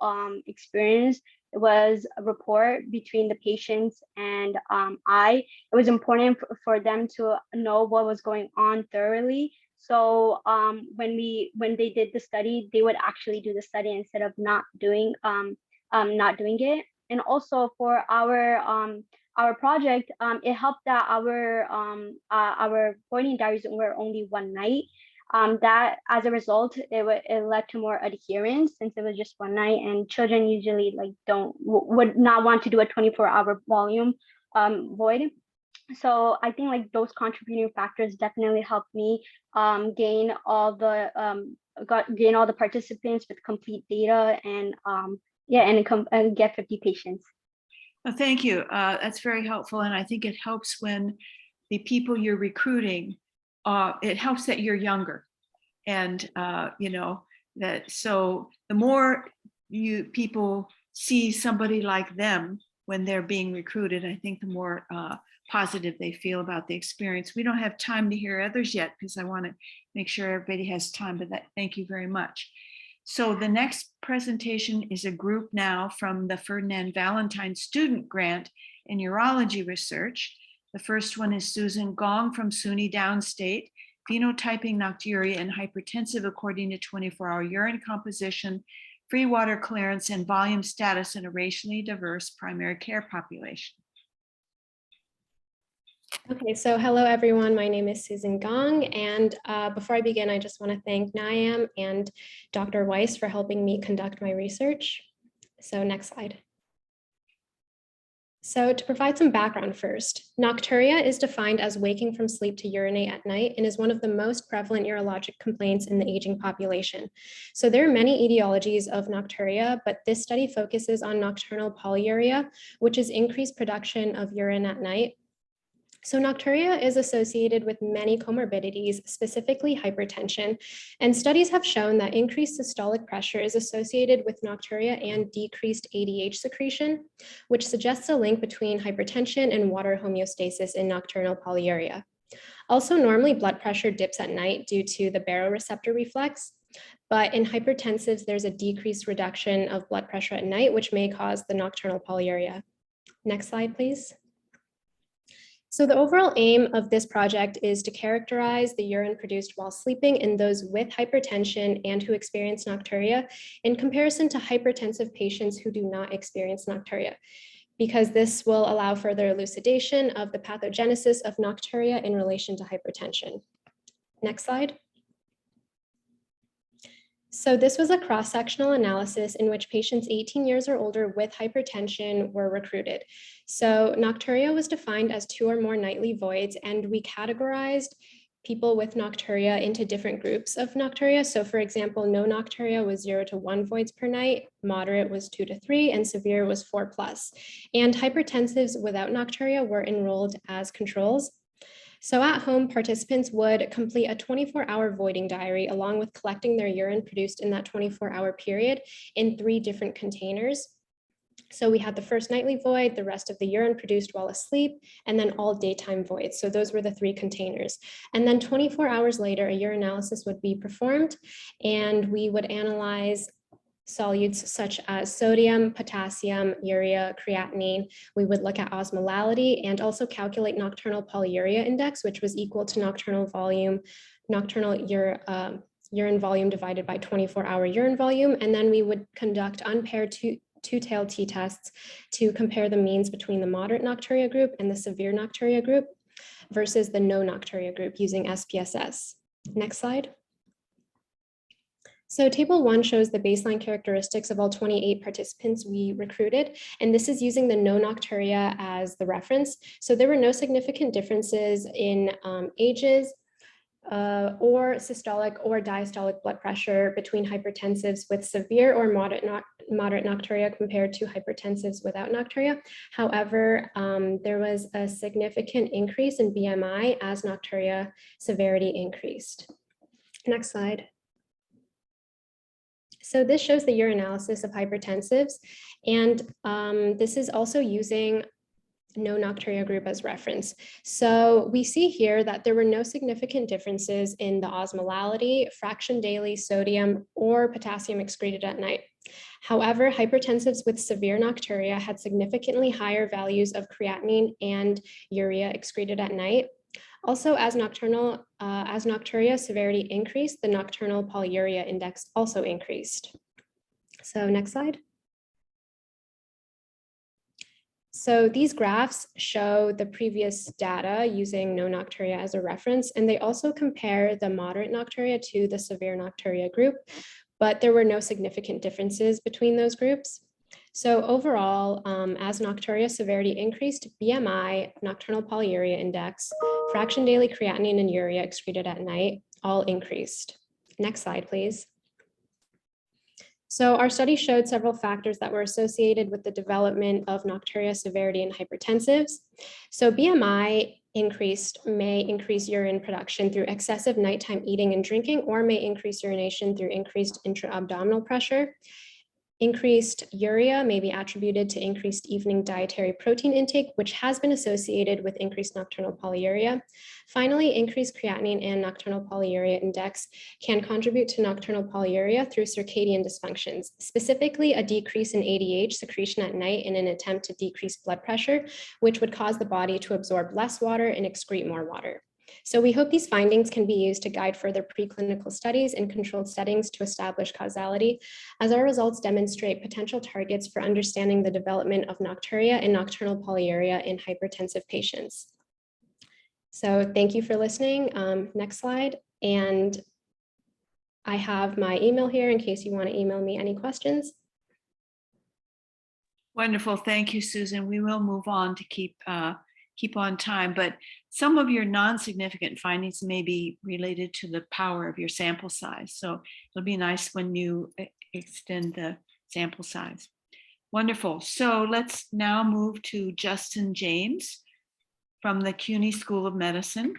experience was a rapport between the patients and it was important for them to know what was going on thoroughly. So when they did the study, they would actually do the study instead of not doing it. And also for our project, it helped that our voiding diaries were only one night. That as a result, it led to more adherence since it was just one night, and children usually would not want to do a 24-hour volume void. So I think like those contributing factors definitely helped me gain all the participants with complete data and get 50 patients. Well, thank you. That's very helpful. And I think it helps when the people you're recruiting, it helps that you're younger. And, so the more people see somebody like them when they're being recruited, I think the more positive they feel about the experience. We don't have time to hear others yet because I want to make sure everybody has time, but thank you very much. So the next presentation is a group now from the Ferdinand Valentine Student Grant in Urology Research. The first one is Susan Gong from SUNY Downstate, phenotyping nocturia and hypertensive according to 24-hour urine composition, free water clearance, and volume status in a racially diverse primary care population. Okay, so hello everyone, my name is Susan Gong, and before I begin, I just want to thank NYAM and Dr. Weiss for helping me conduct my research. So next slide. So to provide some background first, nocturia is defined as waking from sleep to urinate at night and is one of the most prevalent urologic complaints in the aging population. So there are many etiologies of nocturia, but this study focuses on nocturnal polyuria, which is increased production of urine at night. So nocturia is associated with many comorbidities, specifically hypertension, and studies have shown that increased systolic pressure is associated with nocturia and decreased ADH secretion, which suggests a link between hypertension and water homeostasis in nocturnal polyuria. Also, normally blood pressure dips at night due to the baroreceptor reflex, but in hypertensives, there's a decreased reduction of blood pressure at night, which may cause the nocturnal polyuria. Next slide, please. So the overall aim of this project is to characterize the urine produced while sleeping in those with hypertension and who experience nocturia in comparison to hypertensive patients who do not experience nocturia, because this will allow further elucidation of the pathogenesis of nocturia in relation to hypertension. Next slide. So this was a cross-sectional analysis in which patients 18 years or older with hypertension were recruited. So nocturia was defined as 2 or more nightly voids, and we categorized people with nocturia into different groups of nocturia. So for example, no nocturia was 0 to 1 voids per night, moderate was 2 to 3, and severe was 4+. And hypertensives without nocturia were enrolled as controls. So at home, participants would complete a 24-hour voiding diary along with collecting their urine produced in that 24-hour period in 3 different containers. So we had the first nightly void, the rest of the urine produced while asleep, and then all daytime voids. So those were the 3 containers. And then 24 hours later, a urinalysis would be performed, and we would analyze solutes such as sodium, potassium, urea, creatinine. We would look at osmolality and also calculate nocturnal polyuria index, which was equal to nocturnal urine volume divided by 24-hour urine volume. And then we would conduct unpaired two-tailed t-tests to compare the means between the moderate nocturia group and the severe nocturia group versus the no nocturia group using SPSS. Next slide. So table 1 shows the baseline characteristics of all 28 participants we recruited, and this is using the no nocturia as the reference. So there were no significant differences in ages or systolic or diastolic blood pressure between hypertensives with severe or moderate nocturia compared to hypertensives without nocturia. However, there was a significant increase in BMI as nocturia severity increased. Next slide. So this shows the urinalysis of hypertensives, and this is also using no nocturia group as reference. So we see here that there were no significant differences in the osmolality, fraction daily, sodium, or potassium excreted at night. However, hypertensives with severe nocturia had significantly higher values of creatinine and urea excreted at night. Also, as nocturia severity increased, the nocturnal polyuria index also increased. So next slide. So these graphs show the previous data using no nocturia as a reference, and they also compare the moderate nocturia to the severe nocturia group, but there were no significant differences between those groups. So overall, as nocturia severity increased, BMI, nocturnal polyuria index, fraction daily creatinine and urea excreted at night all increased. Next slide, please. So our study showed several factors that were associated with the development of nocturia severity in hypertensives. So BMI may increase urine production through excessive nighttime eating and drinking, or may increase urination through increased intra-abdominal pressure. Increased urea may be attributed to increased evening dietary protein intake, which has been associated with increased nocturnal polyuria. Finally, increased creatinine and nocturnal polyuria index can contribute to nocturnal polyuria through circadian dysfunctions, specifically a decrease in ADH secretion at night in an attempt to decrease blood pressure, which would cause the body to absorb less water and excrete more water. So we hope these findings can be used to guide further preclinical studies in controlled settings to establish causality, as our results demonstrate potential targets for understanding the development of nocturia and nocturnal polyuria in hypertensive patients. So thank you for listening. Next slide. And I have my email here in case you want to email me any questions. Wonderful. Thank you, Susan. We will move on to keep on time, but some of your non-significant findings may be related to the power of your sample size. So it'll be nice when you extend the sample size. Wonderful. So let's now move to Justin James from the CUNY School of Medicine,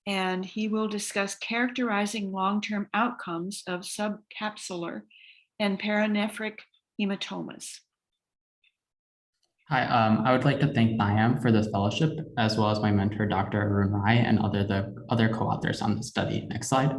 and he will discuss characterizing long-term outcomes of subcapsular and parinephric hematomas. Hi, I would like to thank NYAM for this fellowship, as well as my mentor, Dr. Arun Rai, and the other co-authors on the study. Next slide.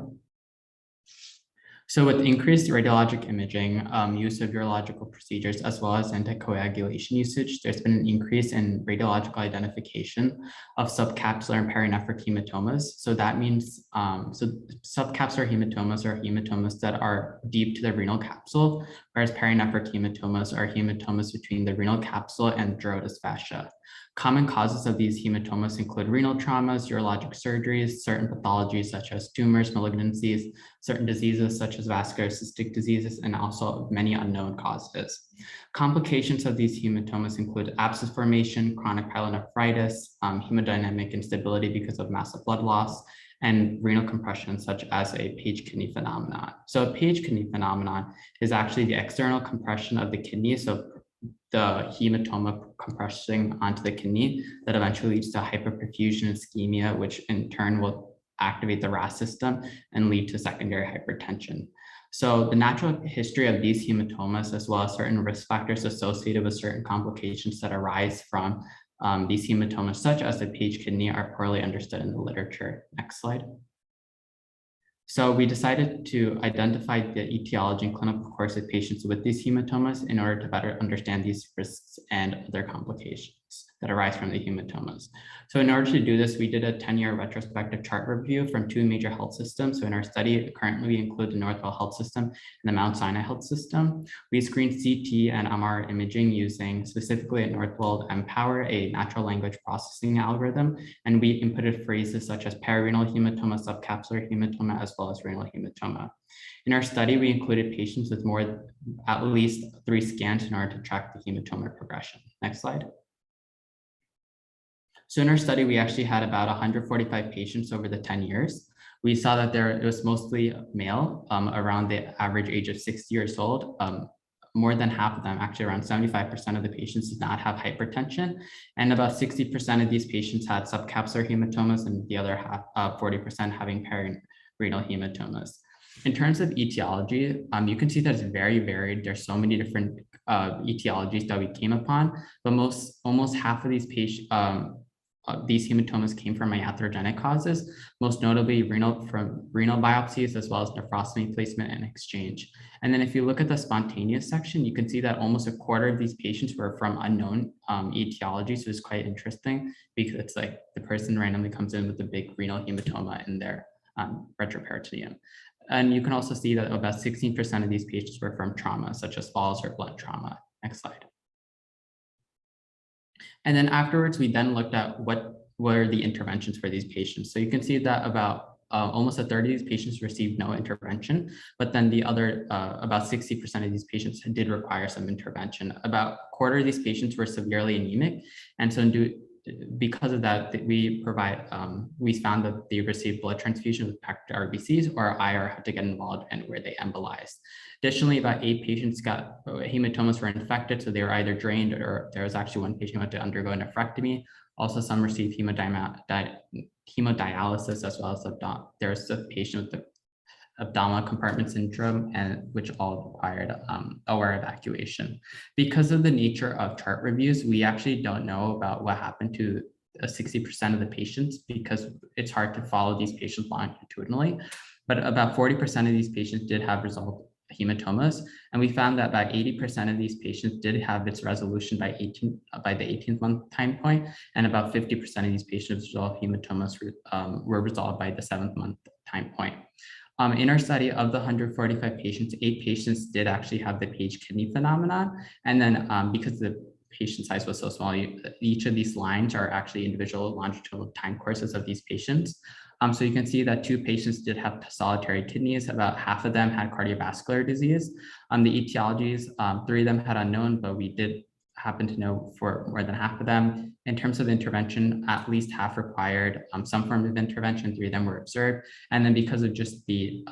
So with increased radiologic imaging, use of urological procedures, as well as anticoagulation usage, there's been an increase in radiological identification of subcapsular and parinephric hematomas. So that means, so subcapsular hematomas are hematomas that are deep to the renal capsule, whereas parinephric hematomas are hematomas between the renal capsule and Gerotis fascia. Common causes of these hematomas include renal traumas, urologic surgeries, certain pathologies such as tumors, malignancies, certain diseases such as vascular cystic diseases, and also many unknown causes. Complications of these hematomas include abscess formation, chronic pyelonephritis, hemodynamic instability because of massive blood loss, and renal compression such as a page kidney phenomenon. So a page kidney phenomenon is actually the external compression of the kidney, so the hematoma compressing onto the kidney that eventually leads to hyperperfusion and ischemia, which in turn will activate the RAS system and lead to secondary hypertension. So the natural history of these hematomas, as well as certain risk factors associated with certain complications that arise from these hematomas, such as the page kidney, are poorly understood in the literature. Next slide. So we decided to identify the etiology and clinical course of patients with these hematomas in order to better understand these risks and other complications that arise from the hematomas. So in order to do this, we did a 10-year retrospective chart review from 2 major health systems. So in our study, currently we include the Northwell Health System and the Mount Sinai Health System. We screened CT and MR imaging using specifically at Northwell Empower, a natural language processing algorithm, and we inputted phrases such as perirenal hematoma, subcapsular hematoma, as well as renal hematoma. In our study, we included patients with at least 3 scans in order to track the hematoma progression. Next slide. So in our study, we actually had about 145 patients over the 10 years. We saw that it was mostly male, around the average age of 60 years old. More than half of them, actually around 75% of the patients, did not have hypertension. And about 60% of these patients had subcapsular hematomas, and the other half, 40% having perirenal hematomas. In terms of etiology, you can see that it's very varied. There's so many different etiologies that we came upon, but almost half of these patients, these hematomas came from iatrogenic causes, most notably renal biopsies, as well as nephrostomy placement and exchange. And then if you look at the spontaneous section, you can see that almost a quarter of these patients were from unknown etiology. So it's quite interesting because it's like the person randomly comes in with a big renal hematoma in their retroperitoneum. And you can also see that about 16% of these patients were from trauma, such as falls or blood trauma. Next slide. And then afterwards, we then looked at what were the interventions for these patients. So you can see that about almost a third of these patients received no intervention, but then the other, about 60% of these patients did require some intervention. About a quarter of these patients were severely anemic. And so because of that, we found that they received blood transfusion with packed RBCs, or IR had to get involved and where they embolized. Additionally, about 8 patients got hematomas were infected, so they were either drained, or there was actually 1 patient who had to undergo a nephrectomy. Also, some received hemodialysis, as well as there was a patient with the abdominal compartment syndrome, and which all required OR evacuation. Because of the nature of chart reviews, we actually don't know about what happened to 60% of the patients, because it's hard to follow these patients longitudinally. But about 40% of these patients did have resolved hematomas, and we found that about 80% of these patients did have its resolution by the 18th month time point, and about 50% of these patients resolved hematomas were resolved by the 7th month time point. In our study, of the 145 patients, 8 patients did actually have the page kidney phenomenon, and then because the patient size was so small, each of these lines are actually individual longitudinal time courses of these patients. So you can see that 2 patients did have solitary kidneys. About half of them had cardiovascular disease. The etiologies, 3 of them had unknown, but we did happen to know for more than half of them. In terms of intervention, at least half required some form of intervention, 3 of them were observed. And then because of just the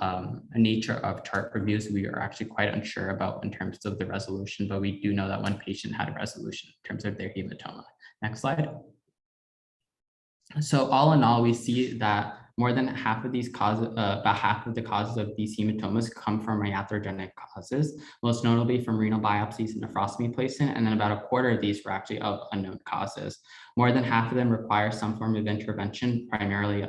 nature of chart reviews, we are actually quite unsure about in terms of the resolution, but we do know that 1 patient had a resolution in terms of their hematoma. Next slide. So all in all, we see that more than half of these causes, about half of the causes of these hematomas come from iatrogenic causes, most notably from renal biopsies and nephrostomy placement, and then about a quarter of these were actually of unknown causes. More than half of them require some form of intervention, primarily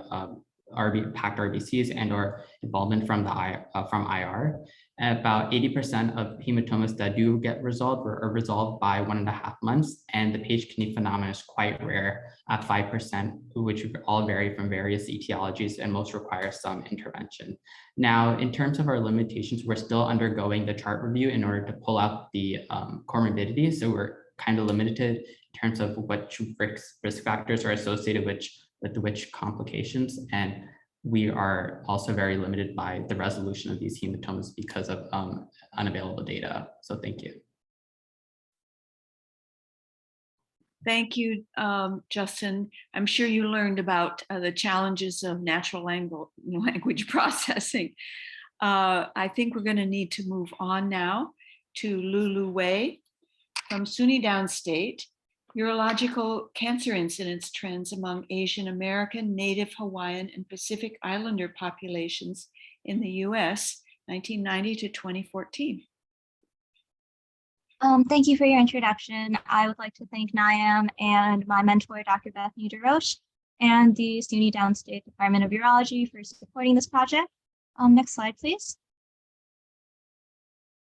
packed RBCs and or involvement from IR. And about 80% of hematomas that do get resolved are resolved by 1.5 months, and the page kidney phenomenon is quite rare at 5%, which all vary from various etiologies, and most require some intervention. Now, in terms of our limitations, we're still undergoing the chart review in order to pull out the comorbidities, so we're kind of limited in terms of what risk factors are associated with which complications, and we are also very limited by the resolution of these hematomas because of unavailable data. So thank you. Thank you, Justin. I'm sure you learned about the challenges of natural language processing. I think we're going to need to move on now to Lulu Wei from SUNY Downstate. Urological cancer incidence trends among Asian American, Native Hawaiian, and Pacific Islander populations in the US, 1990 to 2014. Thank you for your introduction. I would like to thank NYAM and my mentor, Dr. Bethany DeRoche, and the SUNY Downstate Department of Urology for supporting this project. Next slide, please.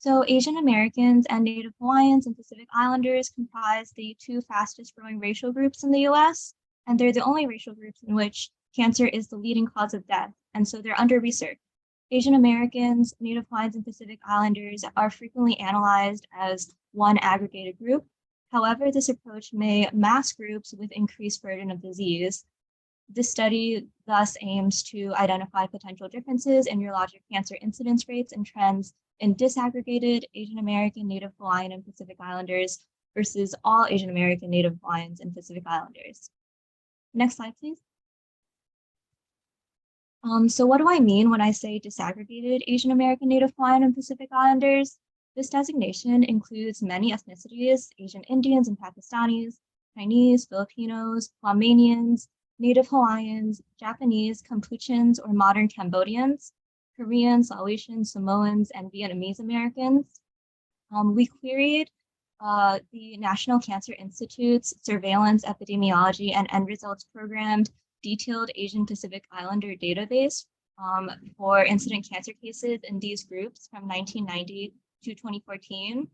So Asian Americans and Native Hawaiians and Pacific Islanders comprise the 2 fastest growing racial groups in the US, and they're the only racial groups in which cancer is the leading cause of death, and so they're under-researched. Asian Americans, Native Hawaiians, and Pacific Islanders are frequently analyzed as one aggregated group. However, this approach may mask groups with increased burden of disease. This study thus aims to identify potential differences in urologic cancer incidence rates and trends in disaggregated Asian American, Native Hawaiian, and Pacific Islanders versus all Asian American, Native Hawaiians, and Pacific Islanders. Next slide, please. So what do I mean when I say disaggregated Asian American, Native Hawaiian, and Pacific Islanders? This designation includes many ethnicities: Asian Indians and Pakistanis, Chinese, Filipinos, Guamanians, Native Hawaiians, Japanese, Kampucheans, or modern Cambodians, Koreans, Laotians, Samoans, and Vietnamese Americans. We queried the National Cancer Institute's Surveillance, Epidemiology, and End Results Programmed detailed Asian Pacific Islander database for incident cancer cases in these groups from 1990 to 2014.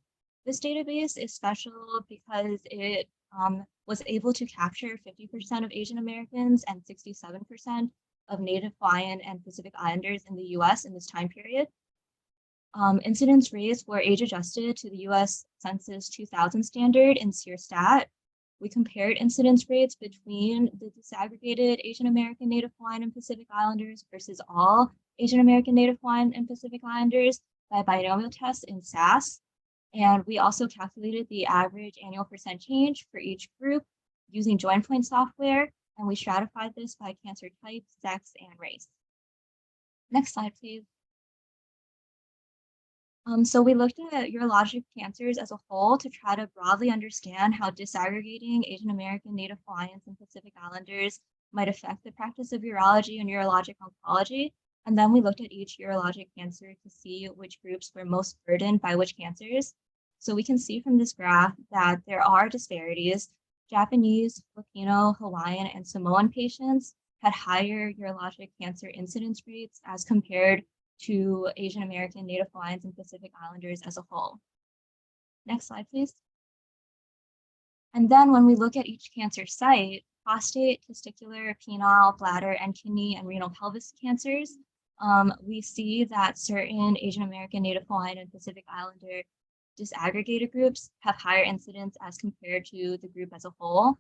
This database is special because it was able to capture 50% of Asian Americans and 67% of Native Hawaiian and Pacific Islanders in the US in this time period. Incidence rates were age adjusted to the US Census 2000 standard in SEER-STAT. We compared incidence rates between the disaggregated Asian American, Native Hawaiian, and Pacific Islanders versus all Asian American, Native Hawaiian, and Pacific Islanders by binomial tests in SAS. And we also calculated the average annual percent change for each group using join point software, and we stratified this by cancer type, sex, and race. Next slide, please. So we looked at urologic cancers as a whole to try to broadly understand how disaggregating Asian American, Native Hawaiians, and Pacific Islanders might affect the practice of urology and urologic oncology. And then we looked at each urologic cancer to see which groups were most burdened by which cancers. So we can see from this graph that there are disparities. Japanese, Filipino, Hawaiian, and Samoan patients had higher urologic cancer incidence rates as compared to Asian American, Native Hawaiians, and Pacific Islanders as a whole. Next slide, please. And then when we look at each cancer site, prostate, testicular, penile, bladder, and kidney and renal pelvis cancers, we see that certain Asian American, Native Hawaiian, and Pacific Islander disaggregated groups have higher incidence as compared to the group as a whole.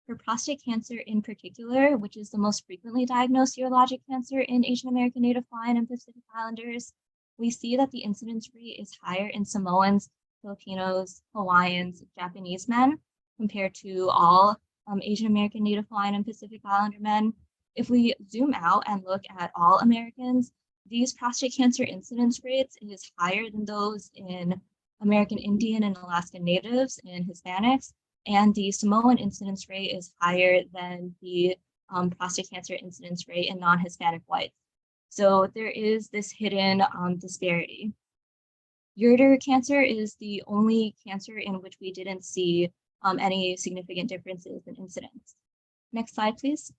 For prostate cancer in particular, which is the most frequently diagnosed urologic cancer in Asian American, Native Hawaiian, and Pacific Islanders, we see that the incidence rate is higher in Samoans, Filipinos, Hawaiians, Japanese men compared to all Asian American, Native Hawaiian, and Pacific Islander men. If we zoom out and look at all Americans, these prostate cancer incidence rates is higher than those in American Indian and Alaskan Natives and Hispanics, and the Samoan incidence rate is higher than the prostate cancer incidence rate in non-Hispanic whites. So there is this hidden disparity. Uterine cancer is the only cancer in which we didn't see any significant differences in incidence. Next slide, please.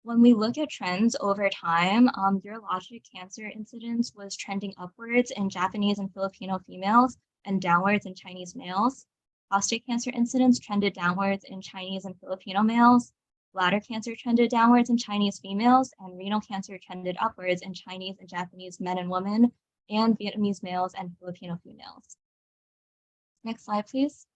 When we look at trends over time, urologic cancer incidence was trending upwards in Japanese and Filipino females and downwards in Chinese males. Prostate cancer incidence trended downwards in Chinese and Filipino males. Bladder cancer trended downwards in Chinese females, and renal cancer trended upwards in Chinese and Japanese men and women, and Vietnamese males and Filipino females. Next slide, please.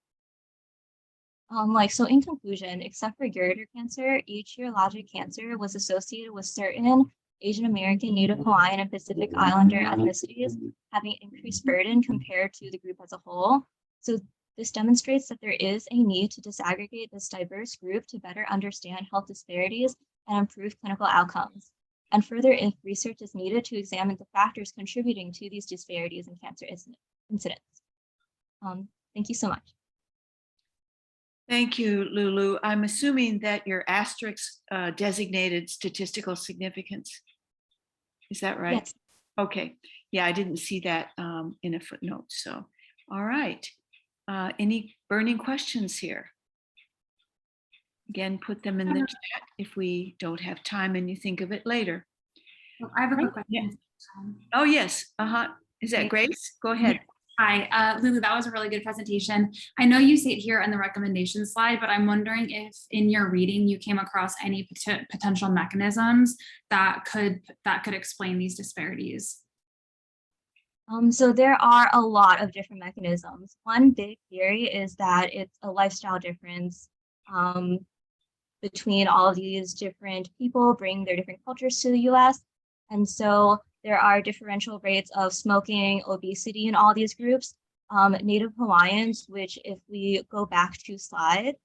So in conclusion, except for ureter cancer, each urologic cancer was associated with certain Asian American, Native Hawaiian, and Pacific Islander ethnicities having increased burden compared to the group as a whole. So this demonstrates that there is a need to disaggregate this diverse group to better understand health disparities and improve clinical outcomes. And further, if research is needed to examine the factors contributing to these disparities in cancer incidence. Thank you so much. Thank you, Lulu. I'm assuming that your asterisk designated statistical significance. Is that right? Yes. Okay. Yeah, I didn't see that in a footnote. So, all right. Any burning questions here? Again, put them in the chat if we don't have time and you think of it later. I have a quick question. Yeah. Oh, yes. Is that Grace? Go ahead. Hi, Lulu, that was a really good presentation. I know you see it here on the recommendation slide, but I'm wondering if in your reading you came across any potential mechanisms that could explain these disparities. So there are a lot of different mechanisms. One big theory is that it's a lifestyle difference between all of these different people bringing their different cultures to the US. And so there are differential rates of smoking, obesity in all these groups. Native Hawaiians, which if we go back to slide.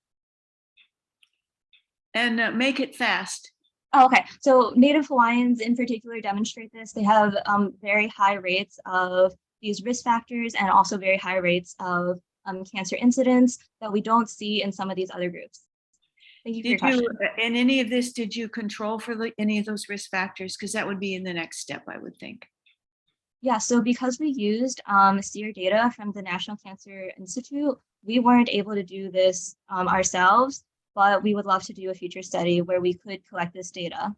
And make it fast. Oh, okay, so Native Hawaiians in particular demonstrate this. They have very high rates of these risk factors and also very high rates of cancer incidence that we don't see in some of these other groups. Thank you for your question. In any of this, did you control for any of those risk factors? Because that would be in the next step, I would think. Yeah, so because we used SEER data from the National Cancer Institute, we weren't able to do this ourselves, but we would love to do a future study where we could collect this data.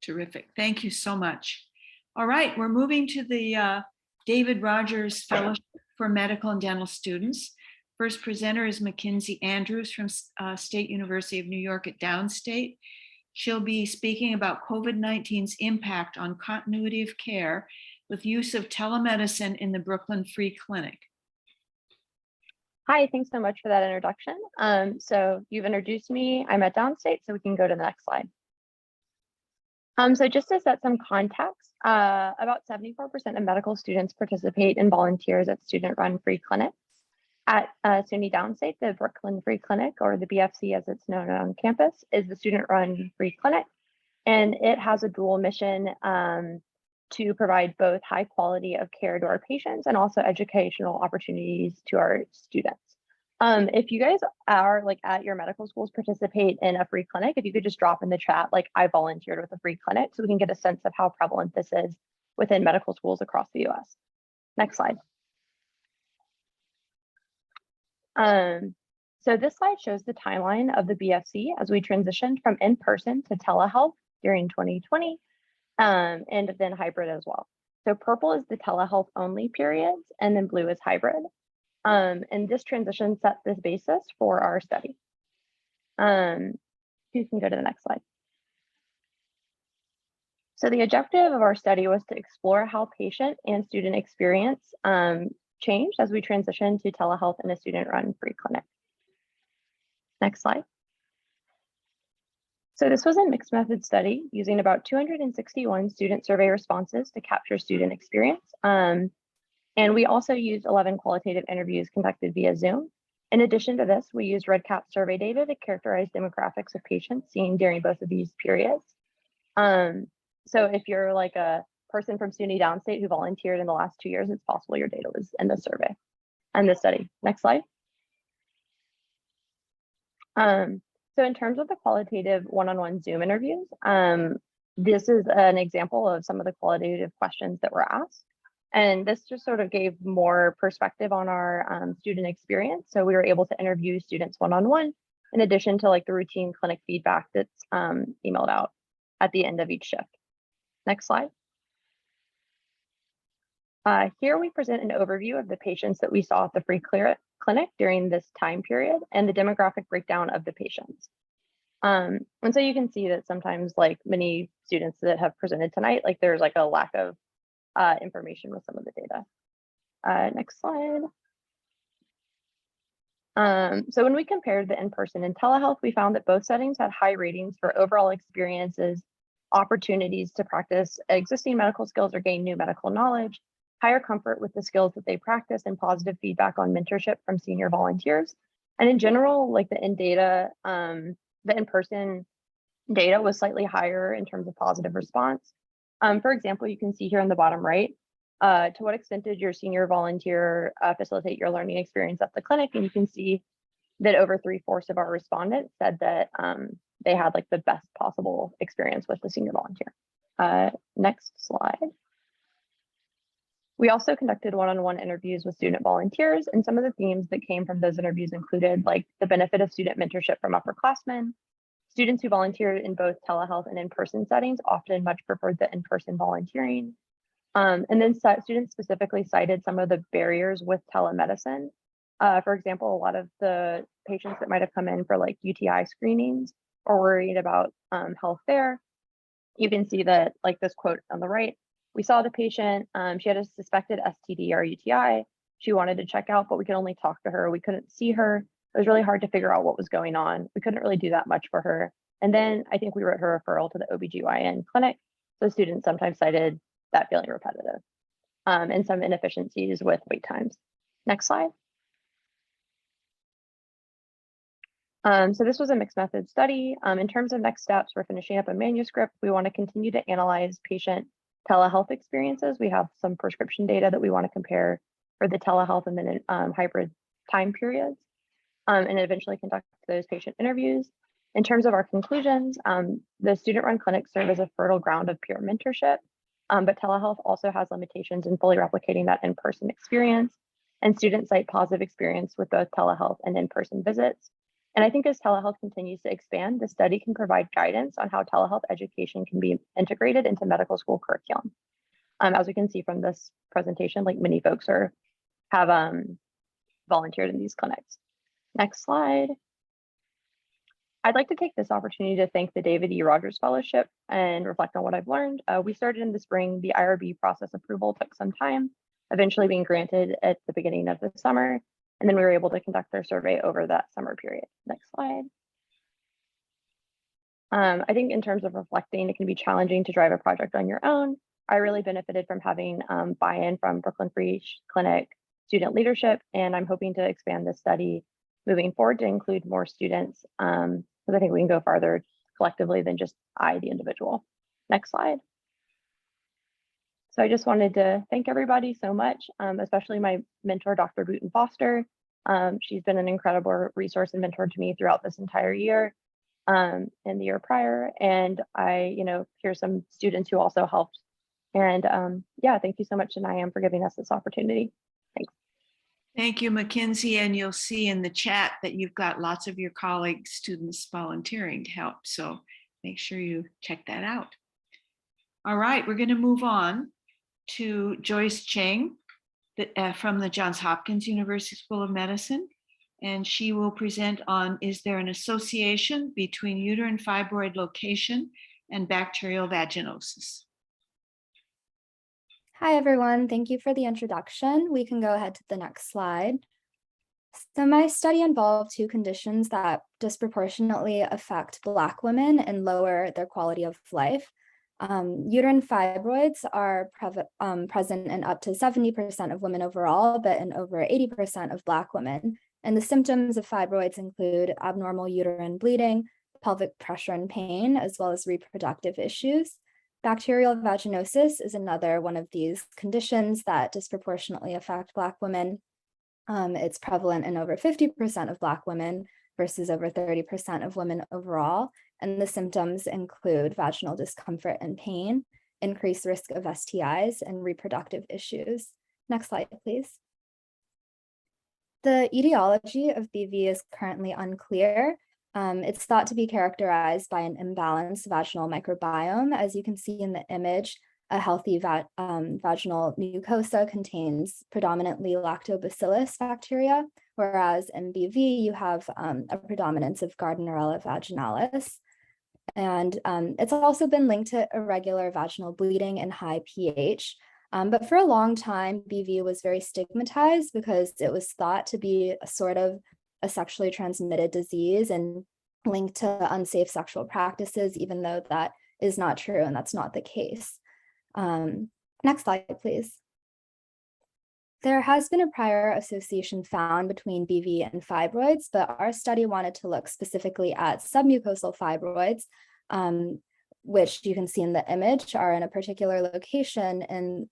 Terrific. Thank you so much. All right, we're moving to the David Rogers Fellowship for Medical and Dental Students. First presenter is Mackenzie Andrews from State University of New York at Downstate. She'll be speaking about COVID-19's impact on continuity of care with use of telemedicine in the Brooklyn Free Clinic. Hi, thanks so much for that introduction. So you've introduced me. I'm at Downstate, so we can go to the next slide. So just to set some context, about 74% of medical students participate in volunteers at student-run free clinics. At SUNY Downstate, the Brooklyn Free Clinic, or the BFC as it's known on campus, is the student-run free clinic, and it has a dual mission to provide both high quality of care to our patients and also educational opportunities to our students. If you guys are like at your medical schools participate in a free clinic, if you could just drop in the chat, like I volunteered with a free clinic, so we can get a sense of how prevalent this is within medical schools across the US. Next slide. So this slide shows the timeline of the BFC as we transitioned from in-person to telehealth during 2020, and then hybrid as well. So purple is the telehealth only periods, and then blue is hybrid. And this transition set this basis for our study. You can go to the next slide. So the objective of our study was to explore how patient and student experience changed as we transitioned to telehealth in a student-run free clinic. Next slide. So this was a mixed method study using about 261 student survey responses to capture student experience. And we also used 11 qualitative interviews conducted via Zoom. In addition to this, we used REDCap survey data to characterize demographics of patients seen during both of these periods. So if you're like a person from SUNY Downstate who volunteered in the last 2 years, it's possible your data was in the survey and the study. Next slide. So in terms of the qualitative one-on-one Zoom interviews, this is an example of some of the qualitative questions that were asked. And this just sort of gave more perspective on our student experience. So we were able to interview students one-on-one, in addition to like the routine clinic feedback that's emailed out at the end of each shift. Next slide. Here we present an overview of the patients that we saw at the free clinic during this time period and the demographic breakdown of the patients. And so you can see that sometimes like many students that have presented tonight, like there's like a lack of information with some of the data. Next slide. So when we compared the in-person and telehealth, we found that both settings had high ratings for overall experiences, opportunities to practice existing medical skills or gain new medical knowledge, higher comfort with the skills that they practice, and positive feedback on mentorship from senior volunteers. And in general, like the in-person data was slightly higher in terms of positive response. For example, you can see here on the bottom right, to what extent did your senior volunteer facilitate your learning experience at the clinic? And you can see that over 3/4 of our respondents said that they had like the best possible experience with the senior volunteer. Next slide. We also conducted one-on-one interviews with student volunteers, and some of the themes that came from those interviews included like the benefit of student mentorship from upperclassmen. Students who volunteered in both telehealth and in-person settings often much preferred the in-person volunteering. And then students specifically cited some of the barriers with telemedicine. For example, a lot of the patients that might have come in for like UTI screenings or worried about health there. You can see that like this quote on the right, we saw the patient, she had a suspected STD or UTI. She wanted to check out, but we could only talk to her. We couldn't see her. It was really hard to figure out what was going on. We couldn't really do that much for her. And then I think we wrote her referral to the OBGYN clinic. So students sometimes cited that feeling repetitive and some inefficiencies with wait times. Next slide. So this was a mixed method study. In terms of next steps, we're finishing up a manuscript. We want to continue to analyze patient telehealth experiences. We have some prescription data that we want to compare for the telehealth and then hybrid time periods, and eventually conduct those patient interviews. In terms of our conclusions, the student-run clinics serve as a fertile ground of peer mentorship. But telehealth also has limitations in fully replicating that in-person experience, and students cite positive experience with both telehealth and in-person visits. And I think as telehealth continues to expand, the study can provide guidance on how telehealth education can be integrated into medical school curriculum. As we can see from this presentation, like many folks have volunteered in these clinics. Next slide. I'd like to take this opportunity to thank the David E. Rogers Fellowship and reflect on what I've learned. We started in the spring. The IRB process approval took some time, eventually being granted at the beginning of the summer. And then we were able to conduct our survey over that summer period. Next slide. I think in terms of reflecting, it can be challenging to drive a project on your own. I really benefited from having buy-in from Brooklyn Free Clinic student leadership, and I'm hoping to expand this study moving forward to include more students, because I think we can go farther collectively than just I, the individual. Next slide. So I just wanted to thank everybody so much, especially my mentor, Dr. Booten Foster. She's been an incredible resource and mentor to me throughout this entire year and the year prior. And I, here's some students who also helped. And yeah, thank you so much to NYAM for giving us this opportunity. Thanks. Thank you, Mackenzie. And you'll see in the chat that you've got lots of your colleagues, students volunteering to help. So make sure you check that out. All right, we're going to move on to Joyce Cheng from the Johns Hopkins University School of Medicine. And she will present on, is there an association between uterine fibroid location and bacterial vaginosis? Hi, everyone. Thank you for the introduction. We can go ahead to the next slide. So my study involved two conditions that disproportionately affect Black women and lower their quality of life. Uterine fibroids are present in up to 70% of women overall, but in over 80% of Black women. And the symptoms of fibroids include abnormal uterine bleeding, pelvic pressure and pain, as well as reproductive issues. Bacterial vaginosis is another one of these conditions that disproportionately affect Black women. It's prevalent in over 50% of Black women versus over 30% of women overall. And the symptoms include vaginal discomfort and pain, increased risk of STIs, and reproductive issues. Next slide, please. The etiology of BV is currently unclear. It's thought to be characterized by an imbalanced vaginal microbiome. As you can see in the image, a healthy vaginal mucosa contains predominantly lactobacillus bacteria, whereas in BV, you have a predominance of Gardnerella vaginalis. And it's also been linked to irregular vaginal bleeding and high pH. But for a long time, BV was very stigmatized because it was thought to be a sort of a sexually transmitted disease and linked to unsafe sexual practices, even though that is not true and that's not the case. Next slide, please. There has been a prior association found between BV and fibroids, but our study wanted to look specifically at submucosal fibroids, which you can see in the image are in a particular location in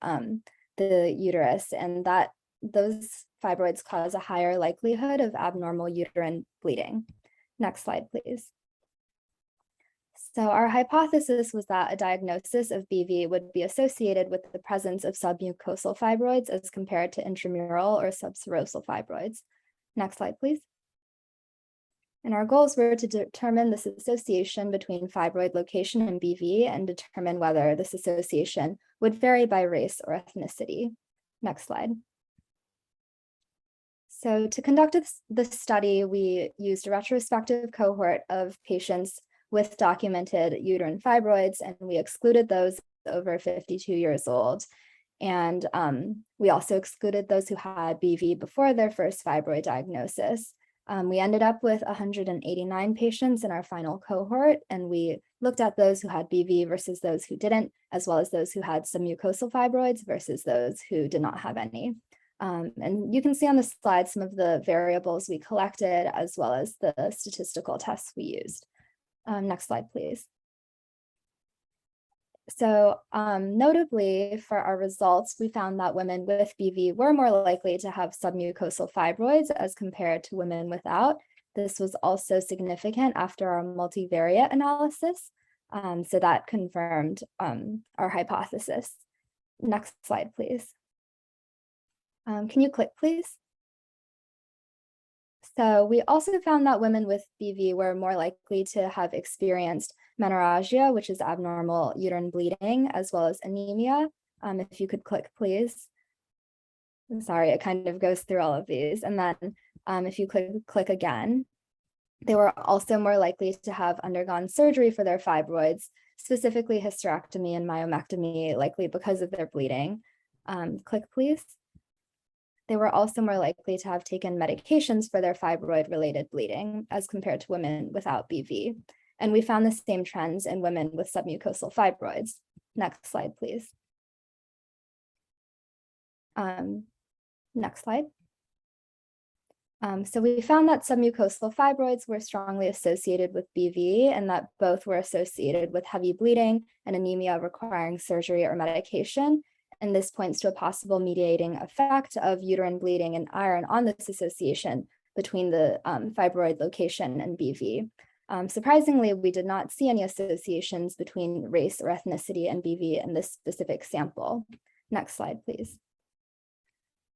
the uterus, and that those fibroids cause a higher likelihood of abnormal uterine bleeding. Next slide, please. So our hypothesis was that a diagnosis of BV would be associated with the presence of submucosal fibroids as compared to intramural or subserosal fibroids. Next slide, please. And our goals were to determine this association between fibroid location and BV and determine whether this association would vary by race or ethnicity. Next slide. So to conduct this study, we used a retrospective cohort of patients with documented uterine fibroids, and we excluded those over 52 years old. And we also excluded those who had BV before their first fibroid diagnosis. We ended up with 189 patients in our final cohort, and we looked at those who had BV versus those who didn't, as well as those who had submucosal fibroids versus those who did not have any. And you can see on the slide some of the variables we collected, as well as the statistical tests we used. Next slide, please. So notably for our results, we found that women with BV were more likely to have submucosal fibroids as compared to women without. This was also significant after our multivariate analysis. So that confirmed our hypothesis. Next slide, please. Can you click, please? So we also found that women with BV were more likely to have experienced menorrhagia, which is abnormal uterine bleeding, as well as anemia. If you could click, please. I'm sorry, it kind of goes through all of these. And then if you click again, they were also more likely to have undergone surgery for their fibroids, specifically hysterectomy and myomectomy, likely because of their bleeding. Click, please. They were also more likely to have taken medications for their fibroid-related bleeding as compared to women without BV. And we found the same trends in women with submucosal fibroids. Next slide, please. Next slide. So we found that submucosal fibroids were strongly associated with BV and that both were associated with heavy bleeding and anemia requiring surgery or medication. And this points to a possible mediating effect of uterine bleeding and iron on this association between the fibroid location and BV. Surprisingly, we did not see any associations between race or ethnicity and BV in this specific sample. Next slide, please.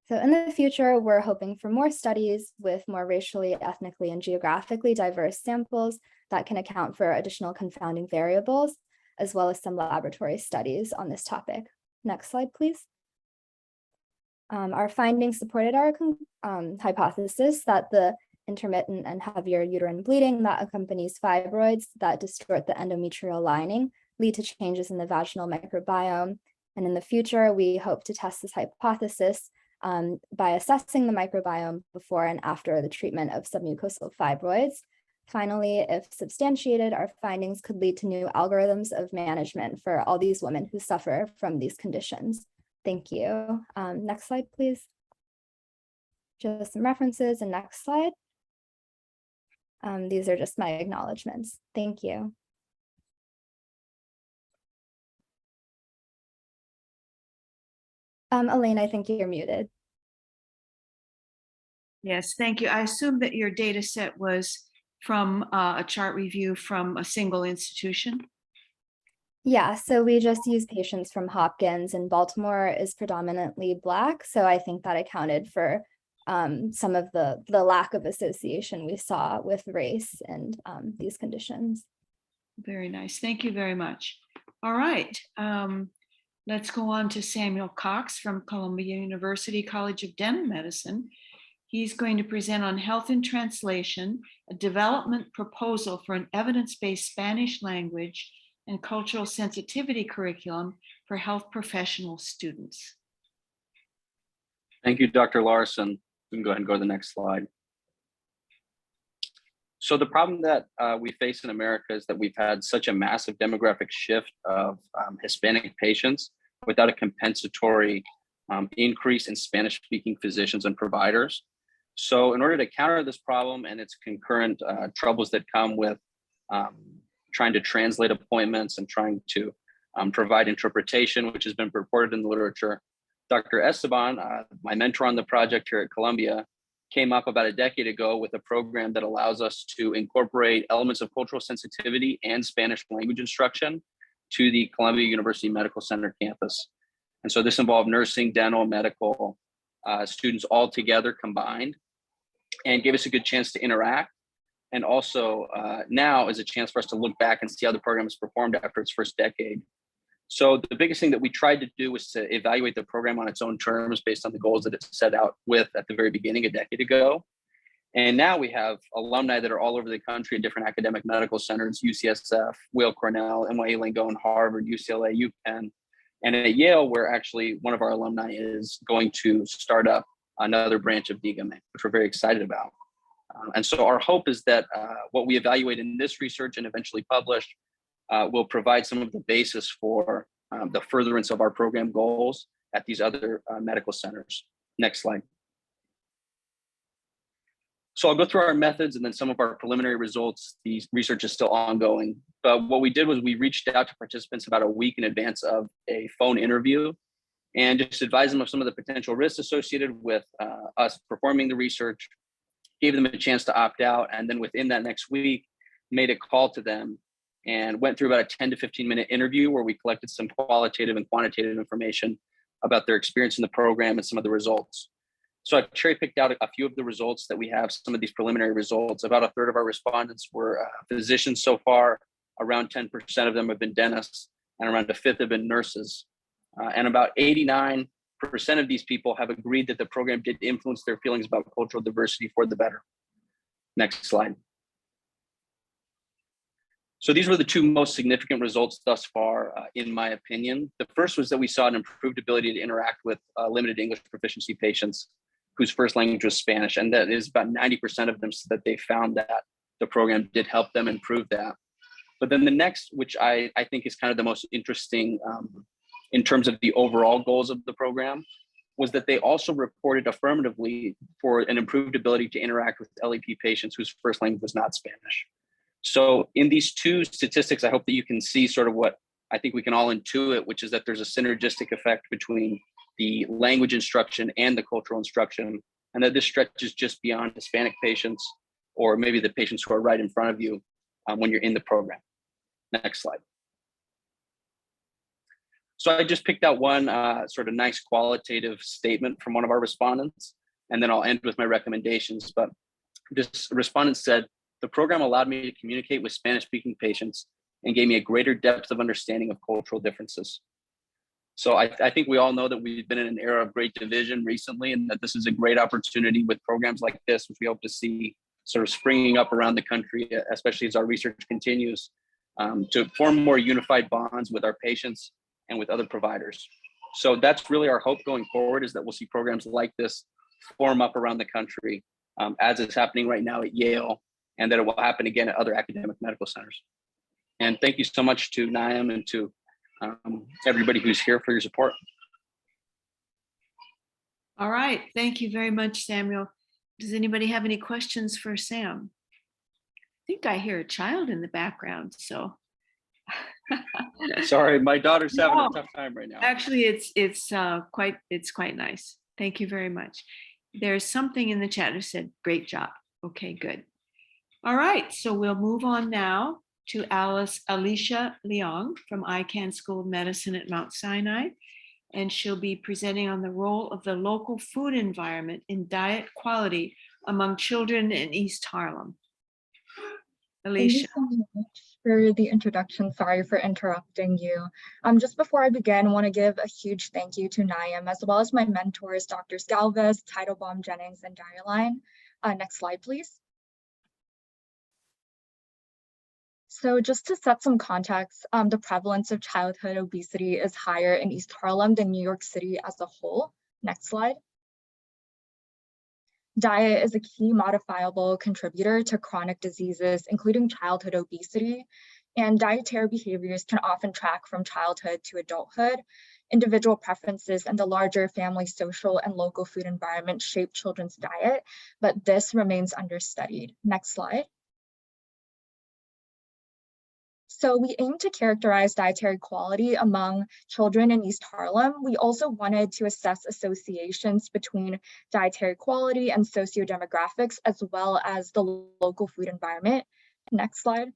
So in the future, we're hoping for more studies with more racially, ethnically, and geographically diverse samples that can account for additional confounding variables, as well as some laboratory studies on this topic. Next slide, please. Our findings supported our hypothesis that the intermittent and heavier uterine bleeding that accompanies fibroids that distort the endometrial lining lead to changes in the vaginal microbiome. And in the future, we hope to test this hypothesis by assessing the microbiome before and after the treatment of submucosal fibroids. Finally, if substantiated, our findings could lead to new algorithms of management for all these women who suffer from these conditions. Thank you. Next slide, please. Just some references and next slide. These are just my acknowledgements. Thank you. Elaine, I think you're muted. Yes, thank you. I assume that your data set was from a chart review from a single institution. Yeah, so we just use patients from Hopkins, and Baltimore is predominantly Black. So I think that accounted for some of the lack of association we saw with race and these conditions. Very nice. Thank you very much. All right. Let's go on to Samuel Cox from Columbia University College of Dental Medicine. He's going to present on Health in Translation, a development proposal for an evidence-based Spanish language and cultural sensitivity curriculum for health professional students. Thank you, Dr. Larson. You can go ahead and go to the next slide. So the problem that we face in America is that we've had such a massive demographic shift of Hispanic patients without a compensatory increase in Spanish-speaking physicians and providers. So in order to counter this problem and its concurrent troubles that come with trying to translate appointments and trying to provide interpretation, which has been reported in the literature, Dr. Esteban, my mentor on the project here at Columbia, came up about a decade ago with a program that allows us to incorporate elements of cultural sensitivity and Spanish language instruction to the Columbia University Medical Center campus. And so this involved nursing, dental, medical students all together combined, and gave us a good chance to interact. And also now is a chance for us to look back and see how the program has performed after its first decade. So the biggest thing that we tried to do was to evaluate the program on its own terms based on the goals that it set out with at the very beginning a decade ago. And now we have alumni that are all over the country at different academic medical centers, UCSF, Weill Cornell, NYU Langone, Harvard, UCLA, UPenn. And at Yale, where actually one of our alumni is going to start up another branch of DGMA, which we're very excited about. And so our hope is that what we evaluate in this research and eventually publish will provide some of the basis for the furtherance of our program goals at these other medical centers. Next slide. So I'll go through our methods and then some of our preliminary results. The research is still ongoing, but what we did was we reached out to participants about a week in advance of a phone interview and just advised them of some of the potential risks associated with us performing the research, gave them a chance to opt out, and then within that next week, made a call to them and went through about a 10 to 15 minute interview where we collected some qualitative and quantitative information about their experience in the program and some of the results. So I cherry picked out a few of the results that we have, some of these preliminary results. About a third of our respondents were physicians so far, around 10% of them have been dentists, and around a fifth have been nurses. And about 89% of these people have agreed that the program did influence their feelings about cultural diversity for the better. Next slide. So these were the two most significant results thus far, in my opinion. The first was that we saw an improved ability to interact with limited English proficiency patients whose first language was Spanish. And that is about 90% of them said that they found that the program did help them improve that. But then the next, which I think is kind of the most interesting in terms of the overall goals of the program, was that they also reported affirmatively for an improved ability to interact with LEP patients whose first language was not Spanish. So in these two statistics, I hope that you can see sort of what I think we can all intuit, which is that there's a synergistic effect between the language instruction and the cultural instruction, and that this stretches just beyond Hispanic patients or maybe the patients who are right in front of you when you're in the program. Next slide. So I just picked out one sort of nice qualitative statement from one of our respondents, and then I'll end with my recommendations. But this respondent said, "The program allowed me to communicate with Spanish-speaking patients and gave me a greater depth of understanding of cultural differences." So I think we all know that we've been in an era of great division recently, and that this is a great opportunity with programs like this, which we hope to see sort of springing up around the country, especially as our research continues, to form more unified bonds with our patients and with other providers. So that's really our hope going forward, is that we'll see programs like this form up around the country, as is happening right now at Yale, and that it will happen again at other academic medical centers. And thank you so much to NYAM and to everybody who's here for your support. All right, thank you very much, Samuel. Does anybody have any questions for Sam? I think I hear a child in the background, so. Sorry, my daughter's having a tough time right now. Actually, it's quite nice. Thank you very much. There's something in the chat that said, "Great job." Okay, good. All right, so we'll move on now to Alicia Leong from Icahn School of Medicine at Mount Sinai, and she'll be presenting on the role of the local food environment in diet quality among children in East Harlem. Alicia. Thank you so much for the introduction. Sorry for interrupting you. Just before I begin, I want to give a huge thank you to NYAM, as well as my mentors, Drs. Galvez, Teitelbaum, Jennings, and Dierlein. Next slide, please. So just to set some context, the prevalence of childhood obesity is higher in East Harlem than New York City as a whole. Next slide. Diet is a key modifiable contributor to chronic diseases, including childhood obesity, and dietary behaviors can often track from childhood to adulthood. Individual preferences and the larger family, social, and local food environment shape children's diet, but this remains understudied. Next slide. So we aim to characterize dietary quality among children in East Harlem. We also wanted to assess associations between dietary quality and sociodemographics, as well as the local food environment. Next slide.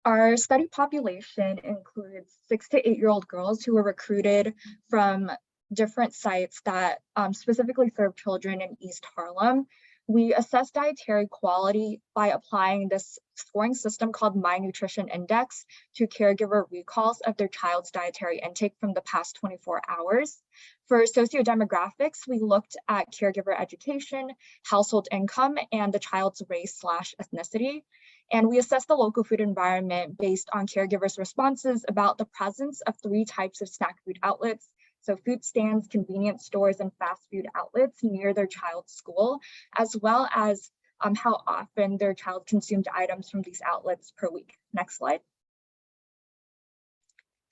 Our study population includes 6 to 8-year-old girls who were recruited from different sites that specifically serve children in East Harlem. We assess dietary quality by applying this scoring system called My Nutrition Index to caregiver recalls of their child's dietary intake from the past 24 hours. For sociodemographics, we looked at caregiver education, household income, and the child's race/ethnicity. And we assessed the local food environment based on caregivers' responses about the presence of 3 types of snack food outlets. So food stands, convenience stores, and fast food outlets near their child's school, as well as how often their child consumed items from these outlets per week. Next slide.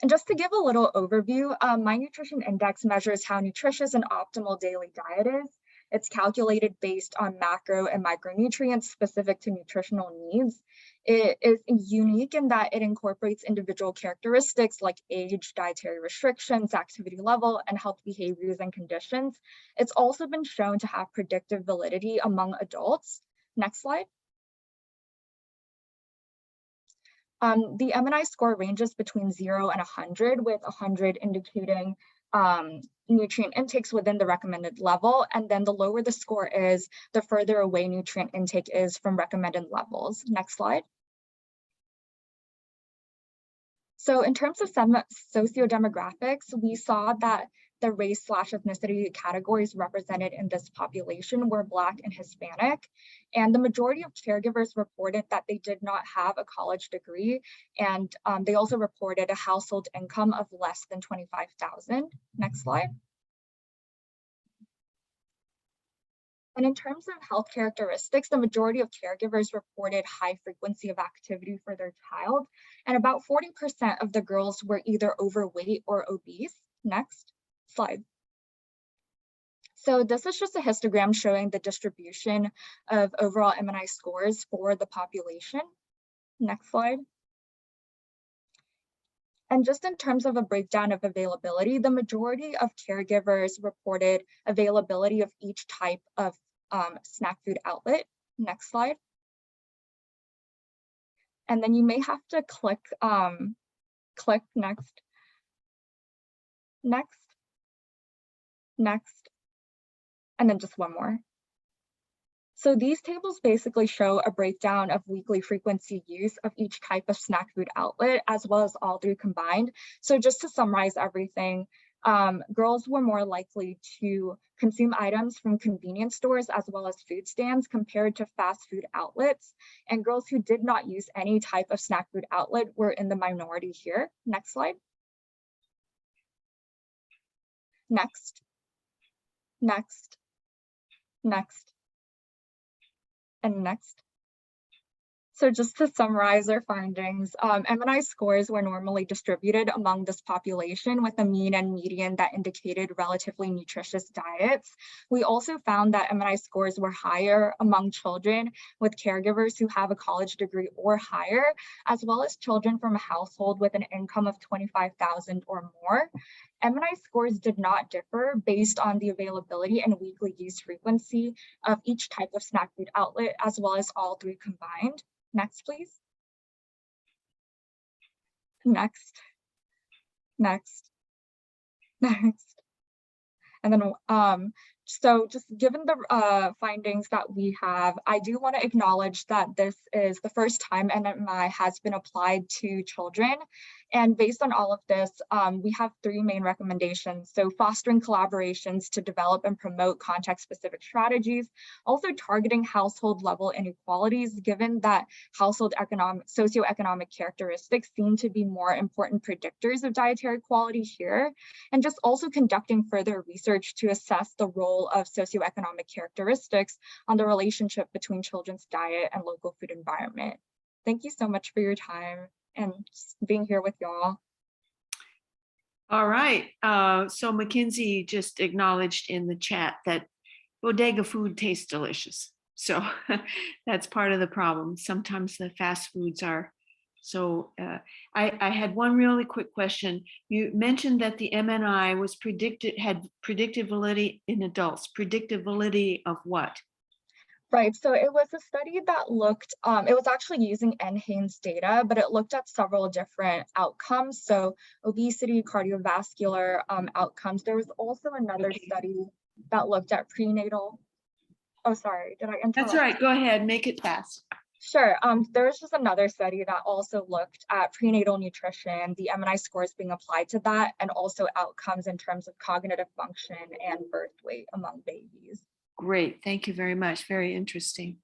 And just to give a little overview, My Nutrition Index measures how nutritious an optimal daily diet is. It's calculated based on macro and micronutrients specific to nutritional needs. It is unique in that it incorporates individual characteristics like age, dietary restrictions, activity level, and health behaviors and conditions. It's also been shown to have predictive validity among adults. Next slide. The MNI score ranges between 0 and 100, with 100 indicating nutrient intakes within the recommended level. And then the lower the score is, the further away nutrient intake is from recommended levels. Next slide. So in terms of sociodemographics, we saw that the race/ethnicity categories represented in this population were Black and Hispanic. And the majority of caregivers reported that they did not have a college degree. And they also reported a household income of less than $25,000. Next slide. And in terms of health characteristics, the majority of caregivers reported high frequency of activity for their child. And about 40% of the girls were either overweight or obese. Next slide. So this is just a histogram showing the distribution of overall MNI scores for the population. Next slide. And just in terms of a breakdown of availability, the majority of caregivers reported availability of each type of snack food outlet. Next slide. And then you may have to click next, and then just one more. So these tables basically show a breakdown of weekly frequency use of each type of snack food outlet, as well as all three combined. So just to summarize everything, girls were more likely to consume items from convenience stores as well as food stands compared to fast food outlets. And girls who did not use any type of snack food outlet were in the minority here. Next slide. Next, and next. So just to summarize our findings, MNI scores were normally distributed among this population with a mean and median that indicated relatively nutritious diets. We also found that MNI scores were higher among children with caregivers who have a college degree or higher, as well as children from a household with an income of $25,000 or more. MNI scores did not differ based on the availability and weekly use frequency of each type of snack food outlet, as well as all three combined. Next, please. Next. And then, so just given the findings that we have, I do want to acknowledge that this is the first time NMI has been applied to children. And based on all of this, we have three main recommendations. So fostering collaborations to develop and promote context-specific strategies, also targeting household level inequalities, given that socioeconomic characteristics seem to be more important predictors of dietary quality here, and just also conducting further research to assess the role of socioeconomic characteristics on the relationship between children's diet and local food environment. Thank you so much for your time and being here with y'all. All right, so Mackenzie just acknowledged in the chat that bodega food tastes delicious. So that's part of the problem. Sometimes the fast foods are. So I had one really quick question. You mentioned that the MNI was had predictive validity in adults. Predictive validity of what? Right, so it was a study that looked, it was actually using NHANES data, but it looked at several different outcomes. So obesity, cardiovascular outcomes. There was also another study that looked at prenatal. Oh, sorry, did I interrupt? That's all right, go ahead, make it fast. Sure, there was just another study that also looked at prenatal nutrition, the MNI scores being applied to that, and also outcomes in terms of cognitive function and birth weight among babies. Great, thank you very much, very interesting.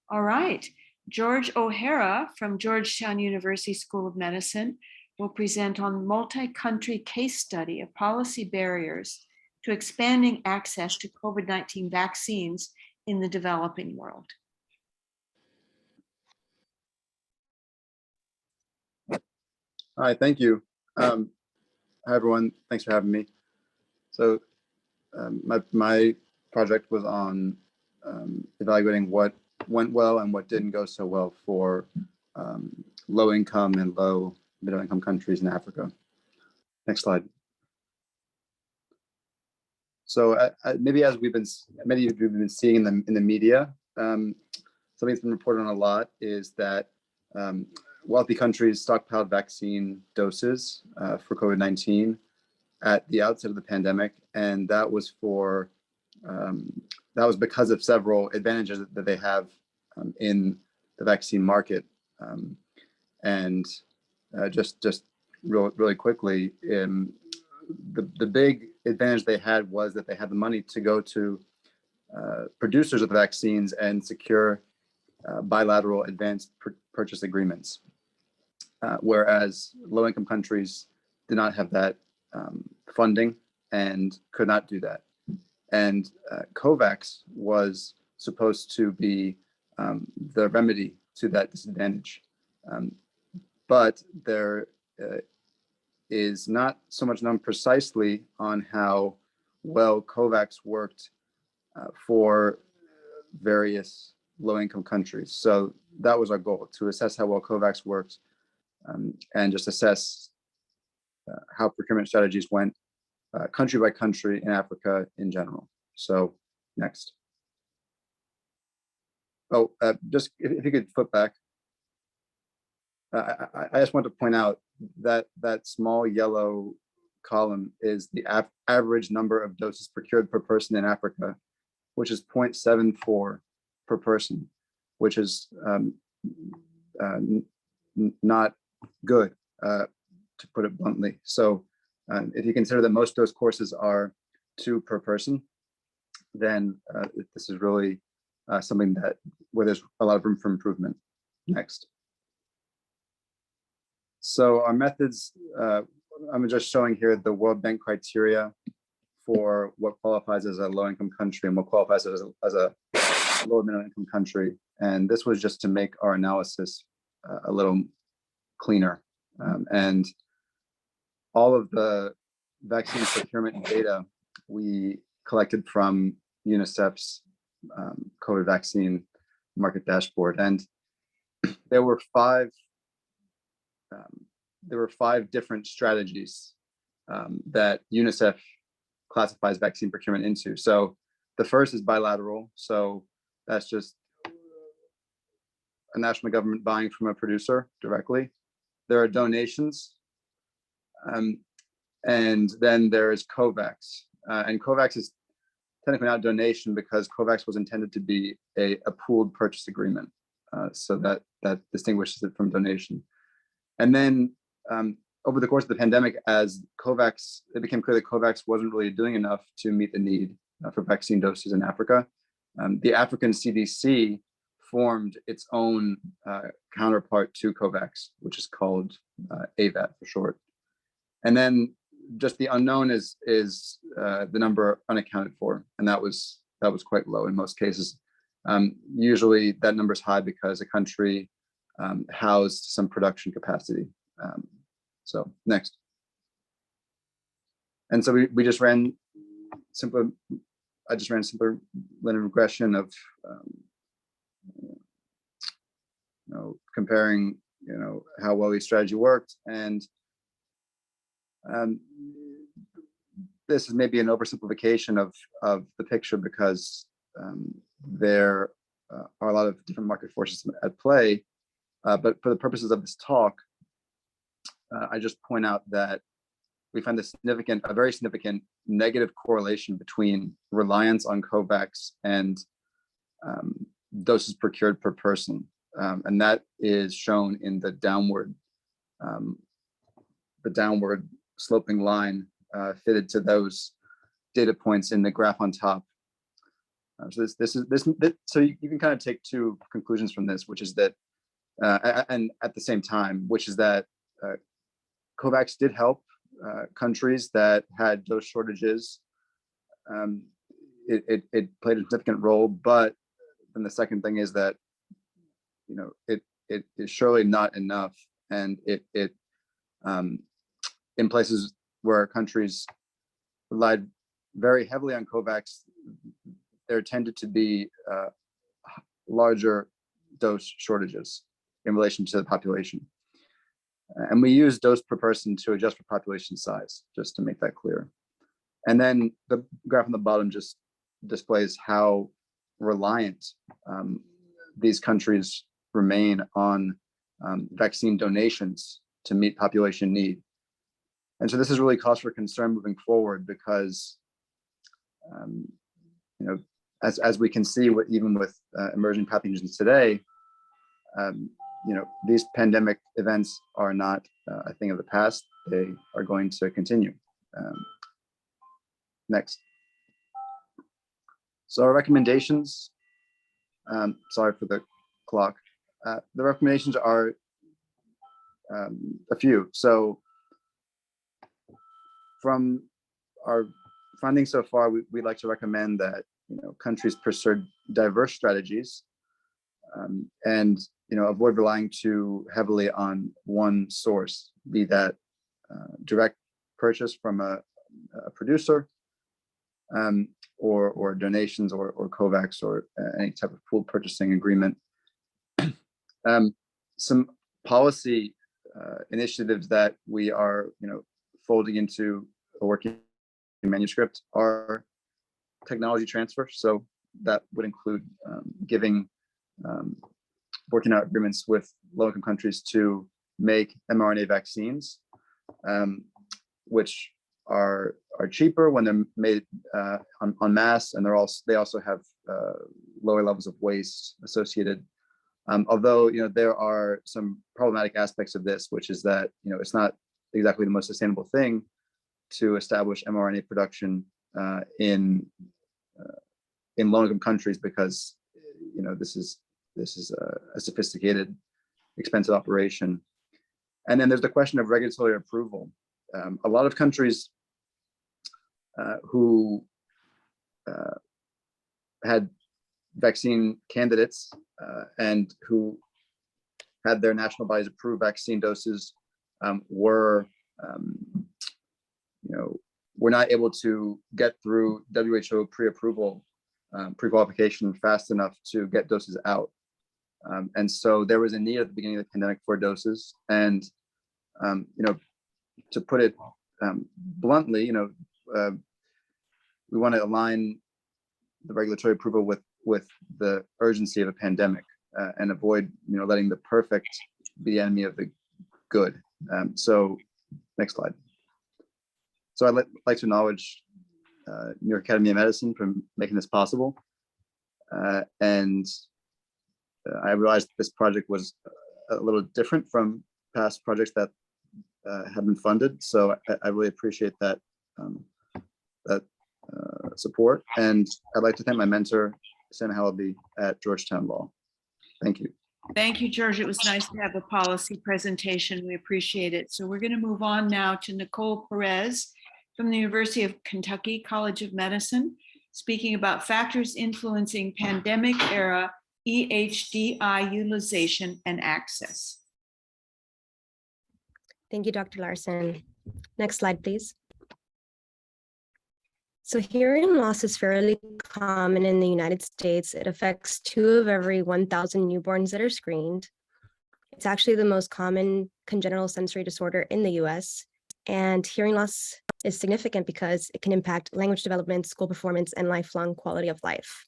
All right, George O'Hara from Georgetown University School of Medicine will present on multi-country case study of policy barriers to expanding access to COVID-19 vaccines in the developing world. Hi, thank you. Hi, everyone. Thanks for having me. So my project was on evaluating what went well and what didn't go so well for low income and low middle income countries in Africa. Next slide. So maybe as many of you have been seeing in the media, something that's been reported on a lot is that wealthy countries stockpiled vaccine doses for COVID-19 at the outset of the pandemic, and that was because of several advantages that they have in the vaccine market. And just really quickly, the big advantage they had was that they had the money to go to producers of the vaccines and secure bilateral advanced purchase agreements, whereas low-income countries did not have that funding and could not do that. And COVAX was supposed to be the remedy to that disadvantage. But there is not so much known precisely on how well COVAX worked for various low-income countries. So that was our goal, to assess how well COVAX worked and just assess how procurement strategies went country by country in Africa in general. So next. Oh, just if you could flip back. I just want to point out that that small yellow column is the average number of doses procured per person in Africa, which is 0.74 per person, which is not good, to put it bluntly. So if you consider that most dose courses are 2 per person, then this is really something where there's a lot of room for improvement. Next. So our methods, I'm just showing here the World Bank criteria for what qualifies as a low-income country and what qualifies as a lower middle-income country. And this was just to make our analysis a little cleaner. And all of the vaccine procurement data we collected from UNICEF's COVID vaccine market dashboard. And there were five different strategies that UNICEF classifies vaccine procurement into. So the first is bilateral. So that's just a national government buying from a producer directly. There are donations. And then there is COVAX. And COVAX is technically not donation because COVAX was intended to be a pooled purchase agreement. So that distinguishes it from donation. And then over the course of the pandemic, as it became clear that COVAX wasn't really doing enough to meet the need for vaccine doses in Africa, the African CDC formed its own counterpart to COVAX, which is called AVAT for short. And then just the unknown is the number unaccounted for, and that was quite low in most cases. Usually that number is high because a country housed some production capacity. So next. And so we just ran I just ran simple linear regression of comparing how well each strategy worked. And this is maybe an oversimplification of the picture because there are a lot of different market forces at play. But for the purposes of this talk, I just point out that we find a very significant negative correlation between reliance on COVAX and doses procured per person. And that is shown in the downward sloping line fitted to those data points in the graph on top. So so you can kind of take 2 conclusions from this, which is that, and at the same time, which is that COVAX did help countries that had dose shortages. It played a significant role, but then the second thing is that it is surely not enough, and it in places where countries relied very heavily on COVAX, there tended to be larger dose shortages in relation to the population. And we use dose per person to adjust for population size, just to make that clear. And then the graph on the bottom just displays how reliant these countries remain on vaccine donations to meet population need. And so this is really cause for concern moving forward because, as we can see, even with emerging pathogens today, these pandemic events are not a thing of the past. They are going to continue. Next. So our recommendations, sorry for the clock. The recommendations are a few. So from our findings so far, we'd like to recommend that countries pursue diverse strategies and avoid relying too heavily on one source, be that direct purchase from a producer or donations or COVAX or any type of pooled purchasing agreement. Some policy initiatives that we are folding into a working manuscript are technology transfer. So that would include working out agreements with low-income countries to make mRNA vaccines, which are cheaper when they're made en masse, and they also have lower levels of waste associated. Although there are some problematic aspects of this, which is that it's not exactly the most sustainable thing to establish mRNA production in low-income countries, because this is a sophisticated, expensive operation. And then there's the question of regulatory approval. A lot of countries who had vaccine candidates and who had their national bodies approve vaccine doses were not able to get through WHO pre-approval, pre-qualification fast enough to get doses out. And so there was a need at the beginning of the pandemic for doses. And, to put it bluntly, we want to align the regulatory approval with the urgency of a pandemic and avoid, letting the perfect be the enemy of the good. So next slide. So I'd like to acknowledge New York Academy of Medicine for making this possible. And I realized this project was a little different from past projects that have been funded. So I really appreciate that support. And I'd like to thank my mentor, Sam Hallaby at Georgetown Law. Thank you. Thank you, George. It was nice to have a policy presentation. We appreciate it. So we're going to move on now to Nicole Perez from the University of Kentucky College of Medicine, speaking about factors influencing pandemic era EHDI utilization and access. Thank you, Dr. Larson. Next slide, please. So hearing loss is fairly common in the United States. It affects 2 of every 1,000 newborns that are screened. It's actually the most common congenital sensory disorder in the US. And hearing loss is significant because it can impact language development, school performance, and lifelong quality of life.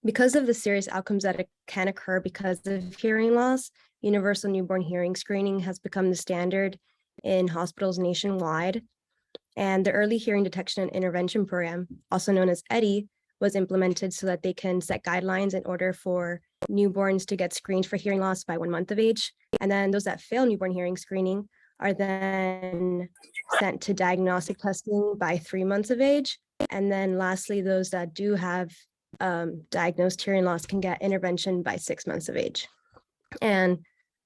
Because of the serious outcomes that can occur because of hearing loss, universal newborn hearing screening has become the standard in hospitals nationwide. And the Early Hearing Detection and Intervention Program, also known as EDI, was implemented so that they can set guidelines in order for newborns to get screened for hearing loss by 1 month of age. And then those that fail newborn hearing screening are then sent to diagnostic testing by 3 months of age. And then lastly, those that do have diagnosed hearing loss can get intervention by 6 months of age. And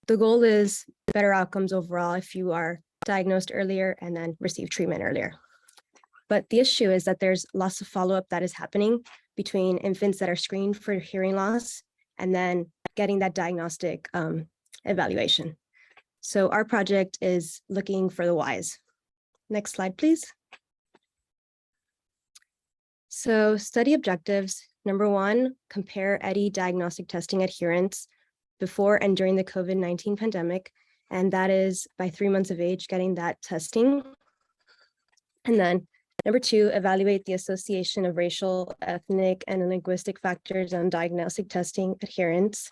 the goal is better outcomes overall if you are diagnosed earlier and then receive treatment earlier. But the issue is that there's lots of follow-up that is happening between infants that are screened for hearing loss and then getting that diagnostic evaluation. So our project is looking for the whys. Next slide, please. So study objectives. Number 1, compare EDI diagnostic testing adherence before and during the COVID-19 pandemic. And that is by 3 months of age, getting that testing. And then number 2, evaluate the association of racial, ethnic, and linguistic factors on diagnostic testing adherence.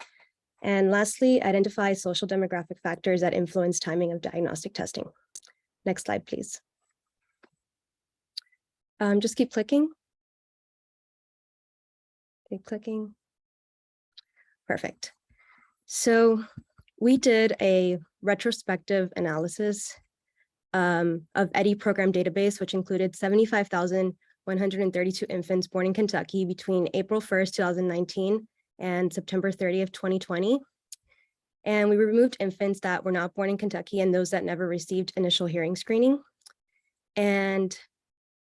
And lastly, identify social demographic factors that influence timing of diagnostic testing. Next slide, please. Just keep clicking. Keep clicking. Perfect. So we did a retrospective analysis of EDI program database, which included 75,132 infants born in Kentucky between April 1st, 2019 and September 30th, 2020. And we removed infants that were not born in Kentucky and those that never received initial hearing screening. And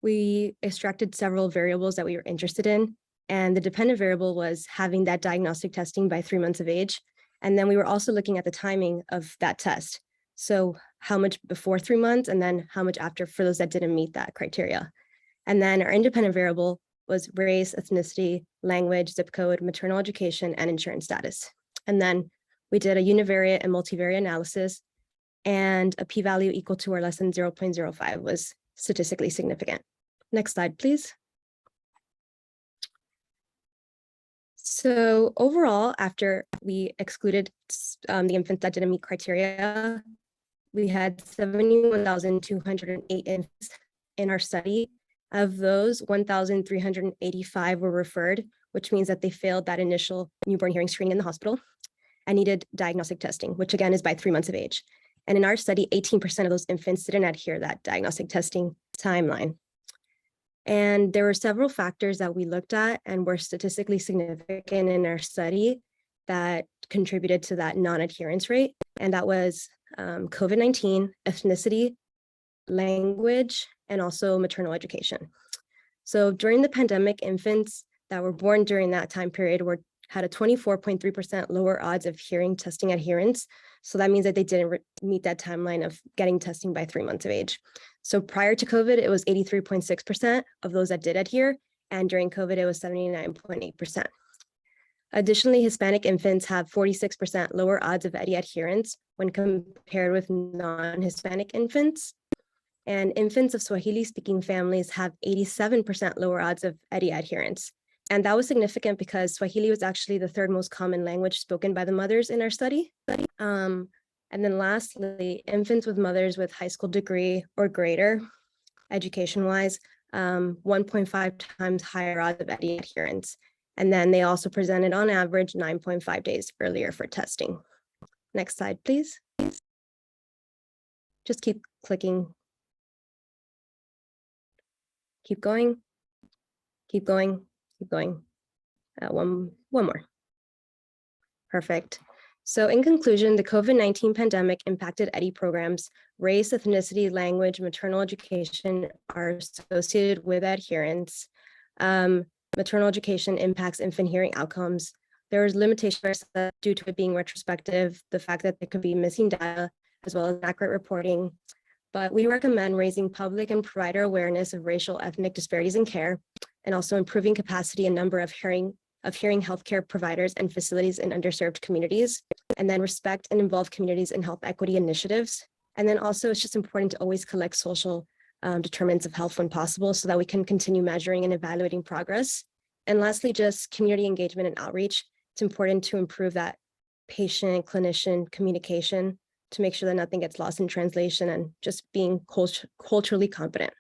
we extracted several variables that we were interested in. And the dependent variable was having that diagnostic testing by 3 months of age. And then we were also looking at the timing of that test. So how much before 3 months and then how much after for those that didn't meet that criteria. And then our independent variable was race, ethnicity, language, zip code, maternal education, and insurance status. And then we did a univariate and multivariate analysis, and a p-value equal to or less than 0.05 was statistically significant. Next slide, please. So overall, after we excluded the infants that didn't meet criteria, we had 71,208 infants in our study. Of those, 1,385 were referred, which means that they failed that initial newborn hearing screening in the hospital and needed diagnostic testing, which again is by 3 months of age. And in our study, 18% of those infants didn't adhere to that diagnostic testing timeline. And there were several factors that we looked at and were statistically significant in our study that contributed to that non-adherence rate. And that was COVID-19, ethnicity, language, and also maternal education. So during the pandemic, infants that were born during that time period had a 24.3% lower odds of hearing testing adherence. So that means that they didn't meet that timeline of getting testing by 3 months of age. So prior to COVID, it was 83.6% of those that did adhere, and during COVID, it was 79.8%. Additionally, Hispanic infants have 46% lower odds of EDI adherence when compared with non-Hispanic infants. And infants of Swahili-speaking families have 87% lower odds of EDI adherence. And that was significant because Swahili was actually the third most common language spoken by the mothers in our study. And then lastly, infants with mothers with high school degree or greater, education-wise, 1.5 times higher odds of EDI adherence. And then they also presented on average 9.5 days earlier for testing. Next slide, please. Just keep clicking. Keep going, keep going, keep going. One more. Perfect. So in conclusion, the COVID-19 pandemic impacted EDI programs. Race, ethnicity, language, maternal education are associated with adherence. Maternal education impacts infant hearing outcomes. There was limitations due to it being retrospective, the fact that there could be missing data, as well as accurate reporting. But we recommend raising public and provider awareness of racial ethnic disparities in care, and also improving capacity and number of hearing healthcare providers and facilities in underserved communities, and then respect and involve communities in health equity initiatives. And then also it's just important to always collect social determinants of health when possible so that we can continue measuring and evaluating progress. And lastly, just community engagement and outreach. It's important to improve that patient clinician communication to make sure that nothing gets lost in translation and just being culturally competent.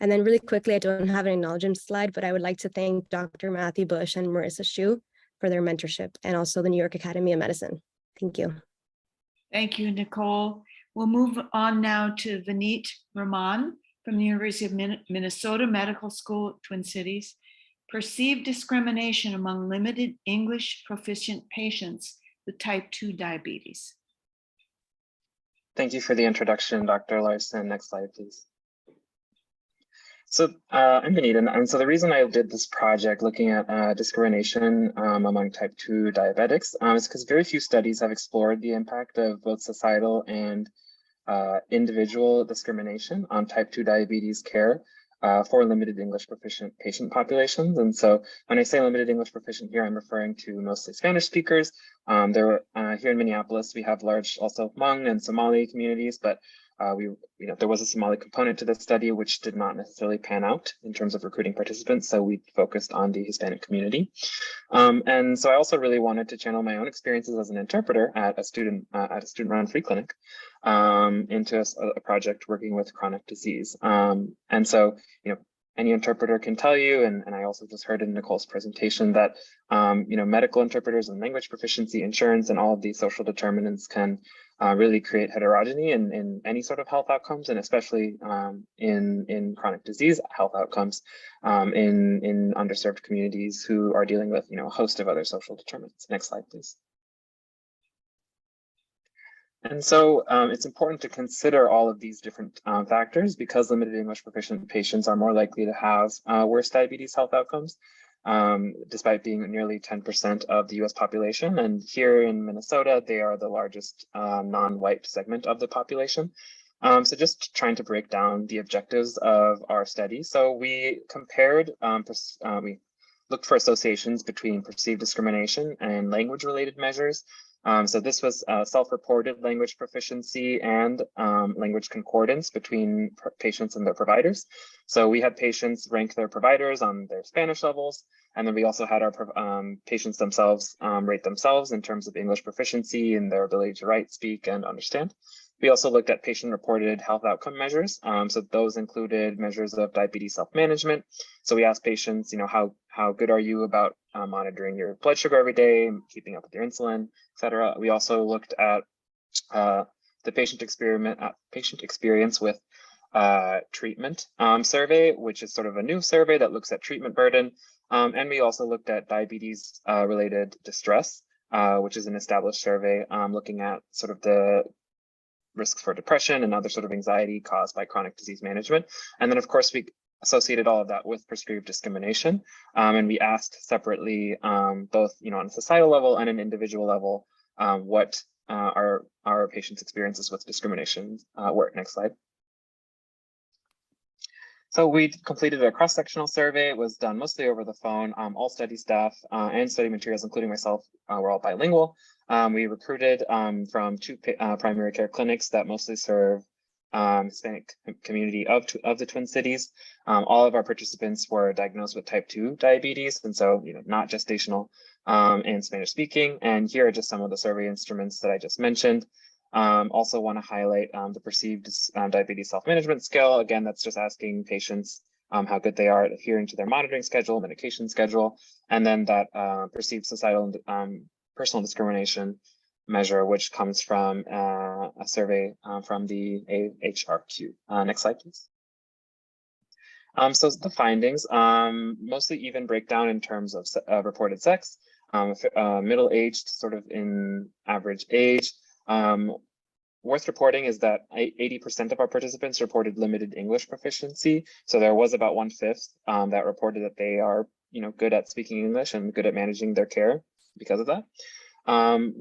And then really quickly, I don't have an acknowledgement slide, but I would like to thank Dr. Matthew Bush and Marissa Shu for their mentorship, and also the New York Academy of Medicine. Thank you. Thank you, Nicole. We'll move on now to Vineet Raman from the University of Minnesota Medical School, Twin Cities. Perceived discrimination among limited English proficient patients with type 2 diabetes. Thank you for the introduction, Dr. Larson. Next slide, please. So I'm Vineet, and so the reason I did this project looking at discrimination among type 2 diabetics is because very few studies have explored the impact of both societal and individual discrimination on type 2 diabetes care for limited English proficient patient populations. And so when I say limited English proficient here, I'm referring to mostly Spanish speakers. Here in Minneapolis, we have large also Hmong and Somali communities, but there was a Somali component to this study, which did not necessarily pan out in terms of recruiting participants. So we focused on the Hispanic community. And so I also really wanted to channel my own experiences as an interpreter at a student-run free clinic into a project working with chronic disease. And so, any interpreter can tell you, and I also just heard in Nicole's presentation that, medical interpreters and language proficiency, insurance, and all of these social determinants can really create heterogeneity in any sort of health outcomes, and especially in chronic disease health outcomes in underserved communities who are dealing with, a host of other social determinants. Next slide, please. And so it's important to consider all of these different factors because limited English proficient patients are more likely to have worse diabetes health outcomes, despite being nearly 10% of the US population. And here in Minnesota, they are the largest non-white segment of the population. So just trying to break down the objectives of our study. So we compared, we looked for associations between perceived discrimination and language-related measures. So this was self-reported language proficiency and language concordance between patients and their providers. So we had patients rank their providers on their Spanish levels, and then we also had our patients themselves rate themselves in terms of English proficiency and their ability to write, speak, and understand. We also looked at patient-reported health outcome measures. So those included measures of diabetes self-management. So we asked patients, how good are you about monitoring your blood sugar every day, keeping up with your insulin, et cetera. We also looked at the patient experience with treatment survey, which is sort of a new survey that looks at treatment burden. And we also looked at diabetes related distress, which is an established survey looking at sort of the risks for depression and other sort of anxiety caused by chronic disease management. And then of course we associated all of that with perceived discrimination. And we asked separately, both on a societal level and an individual level, what our patients' experiences with discrimination were. Next slide. So we completed a cross-sectional survey. It was done mostly over the phone. All study staff and study materials, including myself, were all bilingual. We recruited from two primary care clinics that mostly serve Hispanic community of the Twin Cities. All of our participants were diagnosed with type 2 diabetes, and so not gestational and Spanish speaking. And here are just some of the survey instruments that I just mentioned. Also want to highlight the perceived diabetes self-management scale. Again, that's just asking patients how good they are at adhering to their monitoring schedule, medication schedule, and then that perceived societal personal discrimination measure, which comes from a survey from the AHRQ. Next slide, please. So the findings, mostly even breakdown in terms of reported sex, middle-aged, sort of in average age. Worth reporting is that 80% of our participants reported limited English proficiency. So there was about 1/5 that reported that they are, good at speaking English and good at managing their care because of that.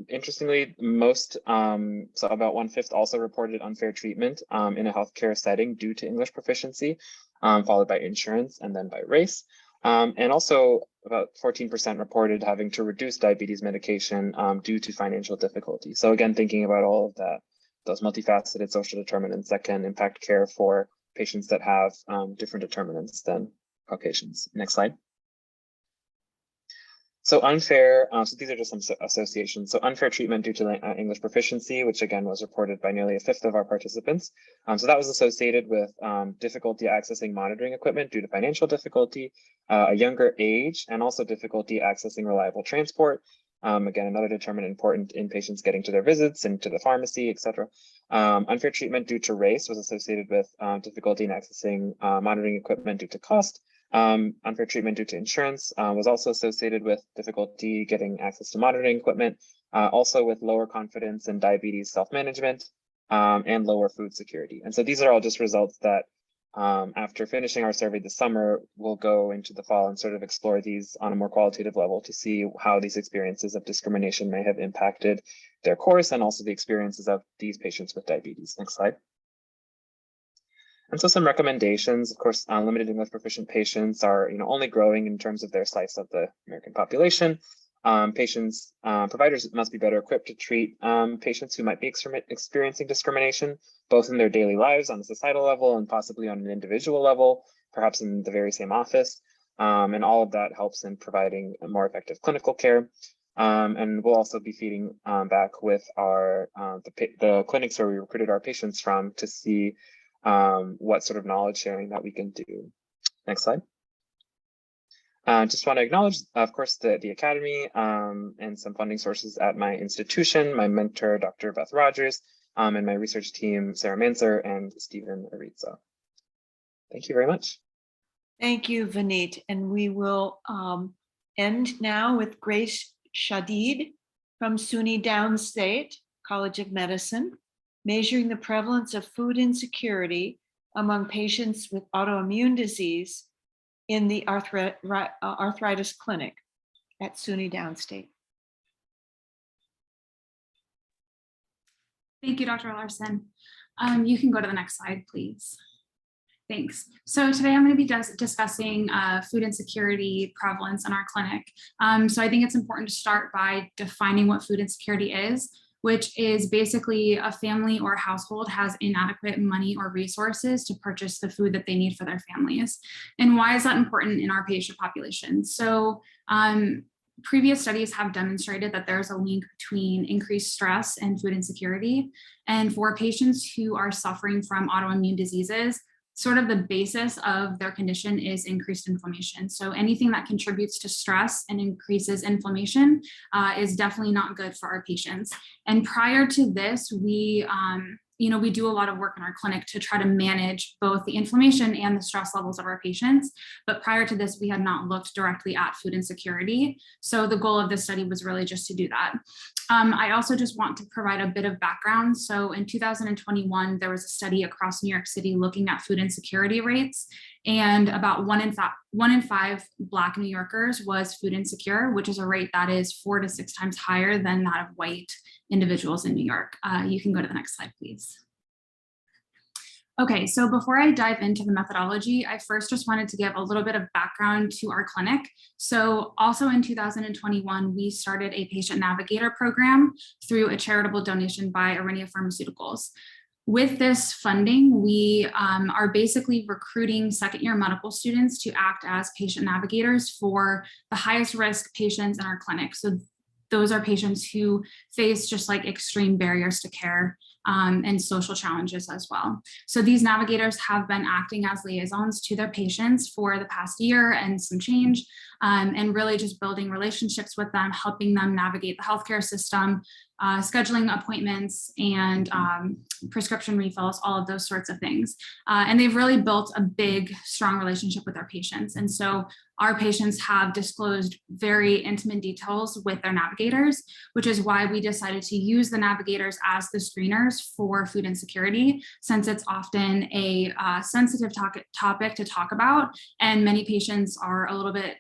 Interestingly, most, so about 1/5 also reported unfair treatment in a healthcare setting due to English proficiency, followed by insurance and then by race. And also about 14% reported having to reduce diabetes medication due to financial difficulty. So again, thinking about all of that, those multifaceted social determinants that can impact care for patients that have different determinants than Caucasians. Next slide. So unfair, so these are just some associations. So unfair treatment due to English proficiency, which again was reported by nearly 1/5 of our participants. So that was associated with difficulty accessing monitoring equipment due to financial difficulty, a younger age, and also difficulty accessing reliable transport. Again, another determinant important in patients getting to their visits and to the pharmacy, et cetera. Unfair treatment due to race was associated with difficulty in accessing monitoring equipment due to cost. Unfair treatment due to insurance was also associated with difficulty getting access to monitoring equipment, also with lower confidence in diabetes self-management and lower food security. And so these are all just results that after finishing our survey this summer, we'll go into the fall and sort of explore these on a more qualitative level to see how these experiences of discrimination may have impacted their course and also the experiences of these patients with diabetes. Next slide. And so some recommendations, of course, limited English proficient patients are only growing in terms of their slice of the American population. Providers must be better equipped to treat patients who might be experiencing discrimination, both in their daily lives on a societal level and possibly on an individual level, perhaps in the very same office. And all of that helps in providing a more effective clinical care. And we'll also be feeding back with our the clinics where we recruited our patients from to see what sort of knowledge sharing that we can do. Next slide. Just want to acknowledge, of course, the Academy and some funding sources at my institution, my mentor, Dr. Beth Rogers, and my research team, Sarah Manser and Stephen Arizzo. Thank you very much. Thank you, Vineet. And we will end now with Grace Shadid from SUNY Downstate College of Medicine, measuring the prevalence of food insecurity among patients with autoimmune disease in the arthritis clinic at SUNY Downstate. Thank you, Dr. Larson. You can go to the next slide, please. Thanks. So today I'm going to be discussing food insecurity prevalence in our clinic. So I think it's important to start by defining what food insecurity is, which is basically a family or household has inadequate money or resources to purchase the food that they need for their families. And why is that important in our patient population? So previous studies have demonstrated that there's a link between increased stress and food insecurity. And for patients who are suffering from autoimmune diseases, sort of the basis of their condition is increased inflammation. So anything that contributes to stress and increases inflammation is definitely not good for our patients. And prior to this, we do a lot of work in our clinic to try to manage both the inflammation and the stress levels of our patients. But prior to this, we had not looked directly at food insecurity. So the goal of this study was really just to do that. I also just want to provide a bit of background. So in 2021, there was a study across New York City looking at food insecurity rates, and about one in five Black New Yorkers was food insecure, which is a rate that is 4 to 6 times higher than that of white individuals in New York. You can go to the next slide, please. Okay, so before I dive into the methodology, I first just wanted to give a little bit of background to our clinic. So also in 2021, we started a patient navigator program through a charitable donation by Aurinia Pharmaceuticals. With this funding, we are basically recruiting second-year medical students to act as patient navigators for the highest risk patients in our clinic. So those are patients who face just like extreme barriers to care and social challenges as well. So these navigators have been acting as liaisons to their patients for the past year and some change, and really just building relationships with them, helping them navigate the healthcare system, scheduling appointments and prescription refills, all of those sorts of things. And they've really built a big, strong relationship with our patients. And so our patients have disclosed very intimate details with their navigators, which is why we decided to use the navigators as the screeners for food insecurity, since it's often a sensitive topic to talk about. And many patients are a little bit,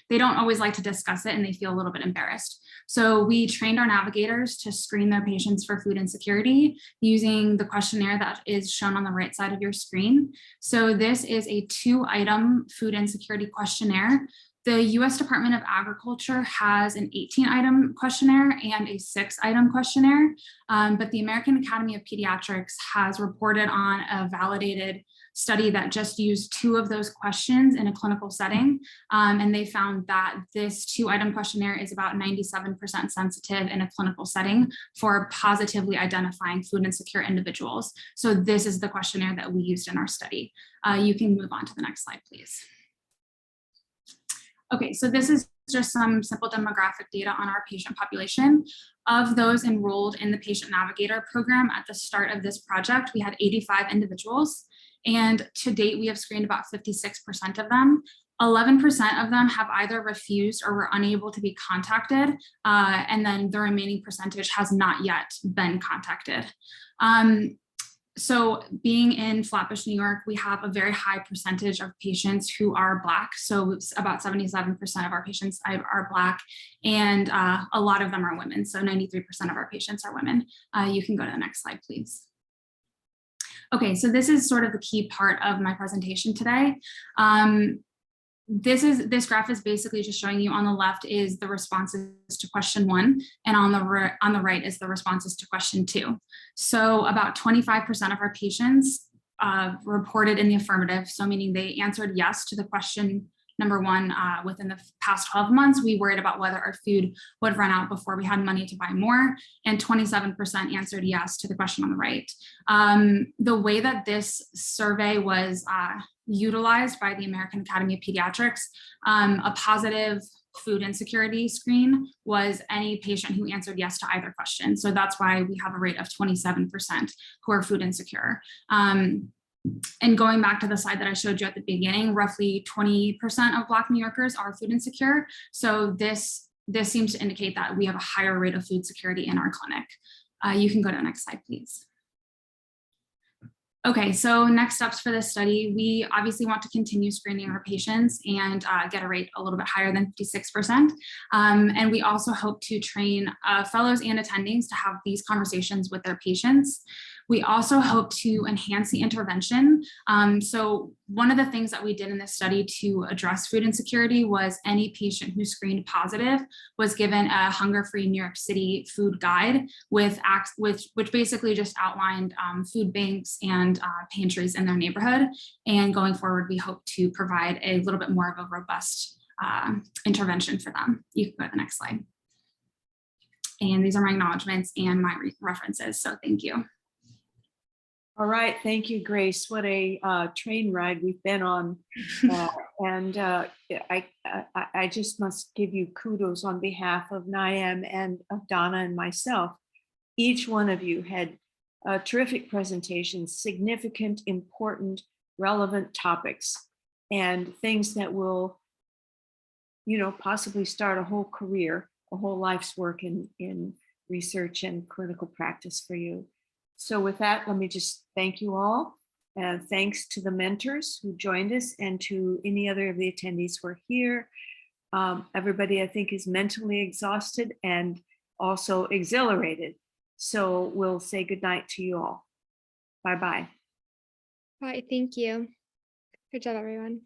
they don't always like to discuss it and they feel a little bit embarrassed. So we trained our navigators to screen their patients for food insecurity using the questionnaire that is shown on the right side of your screen. So this is a 2-item food insecurity questionnaire. The US Department of Agriculture has an 18-item questionnaire and a 6-item questionnaire, but the American Academy of Pediatrics has reported on a validated study that just used 2 of those questions in a clinical setting. And they found that this 2-item questionnaire is about 97% sensitive in a clinical setting for positively identifying food insecure individuals. So this is the questionnaire that we used in our study. You can move on to the next slide, please. Okay, so this is just some simple demographic data on our patient population. Of those enrolled in the patient navigator program at the start of this project, we had 85 individuals. And to date, we have screened about 56% of them. 11% of them have either refused or were unable to be contacted. And then the remaining percentage has not yet been contacted. So being in Flatbush, New York, we have a very high percentage of patients who are Black. So it's about 77% of our patients are Black, and a lot of them are women. So 93% of our patients are women. You can go to the next slide, please. Okay, so this is sort of the key part of my presentation today. this graph is basically just showing you on the left is the responses to question 1, and on the right is the responses to question 2. So about 25% of our patients reported in the affirmative, so meaning they answered yes to the question number 1 within the past 12 months. We worried about whether our food would run out before we had money to buy more, and 27% answered yes to the question on the right. The way that this survey was utilized by the American Academy of Pediatrics, a positive food insecurity screen was any patient who answered yes to either question. So that's why we have a rate of 27% who are food insecure. And going back to the slide that I showed you at the beginning, roughly 20% of Black New Yorkers are food insecure. So this seems to indicate that we have a higher rate of food security in our clinic. You can go to the next slide, please. Okay, so next steps for this study, we obviously want to continue screening our patients and get a rate a little bit higher than 56%. And we also hope to train fellows and attendings to have these conversations with their patients. We also hope to enhance the intervention. So one of the things that we did in this study to address food insecurity was any patient who screened positive was given a hunger-free New York City food guide which basically just outlined food banks and pantries in their neighborhood. And going forward, we hope to provide a little bit more of a robust intervention for them. You can go to the next slide. And these are my acknowledgements and my references, so thank you. All right, thank you, Grace. What a train ride we've been on. I just must give you kudos on behalf of NYAM and of Donna and myself. Each one of you had terrific presentations, significant, important, relevant topics, and things that will, possibly start a whole career, a whole life's work in research and clinical practice for you. So with that, let me just thank you all. Thanks to the mentors who joined us and to any other of the attendees who are here. Everybody, I think, is mentally exhausted and also exhilarated. So we'll say goodnight to you all. Bye-bye. Bye, thank you. Good job, everyone.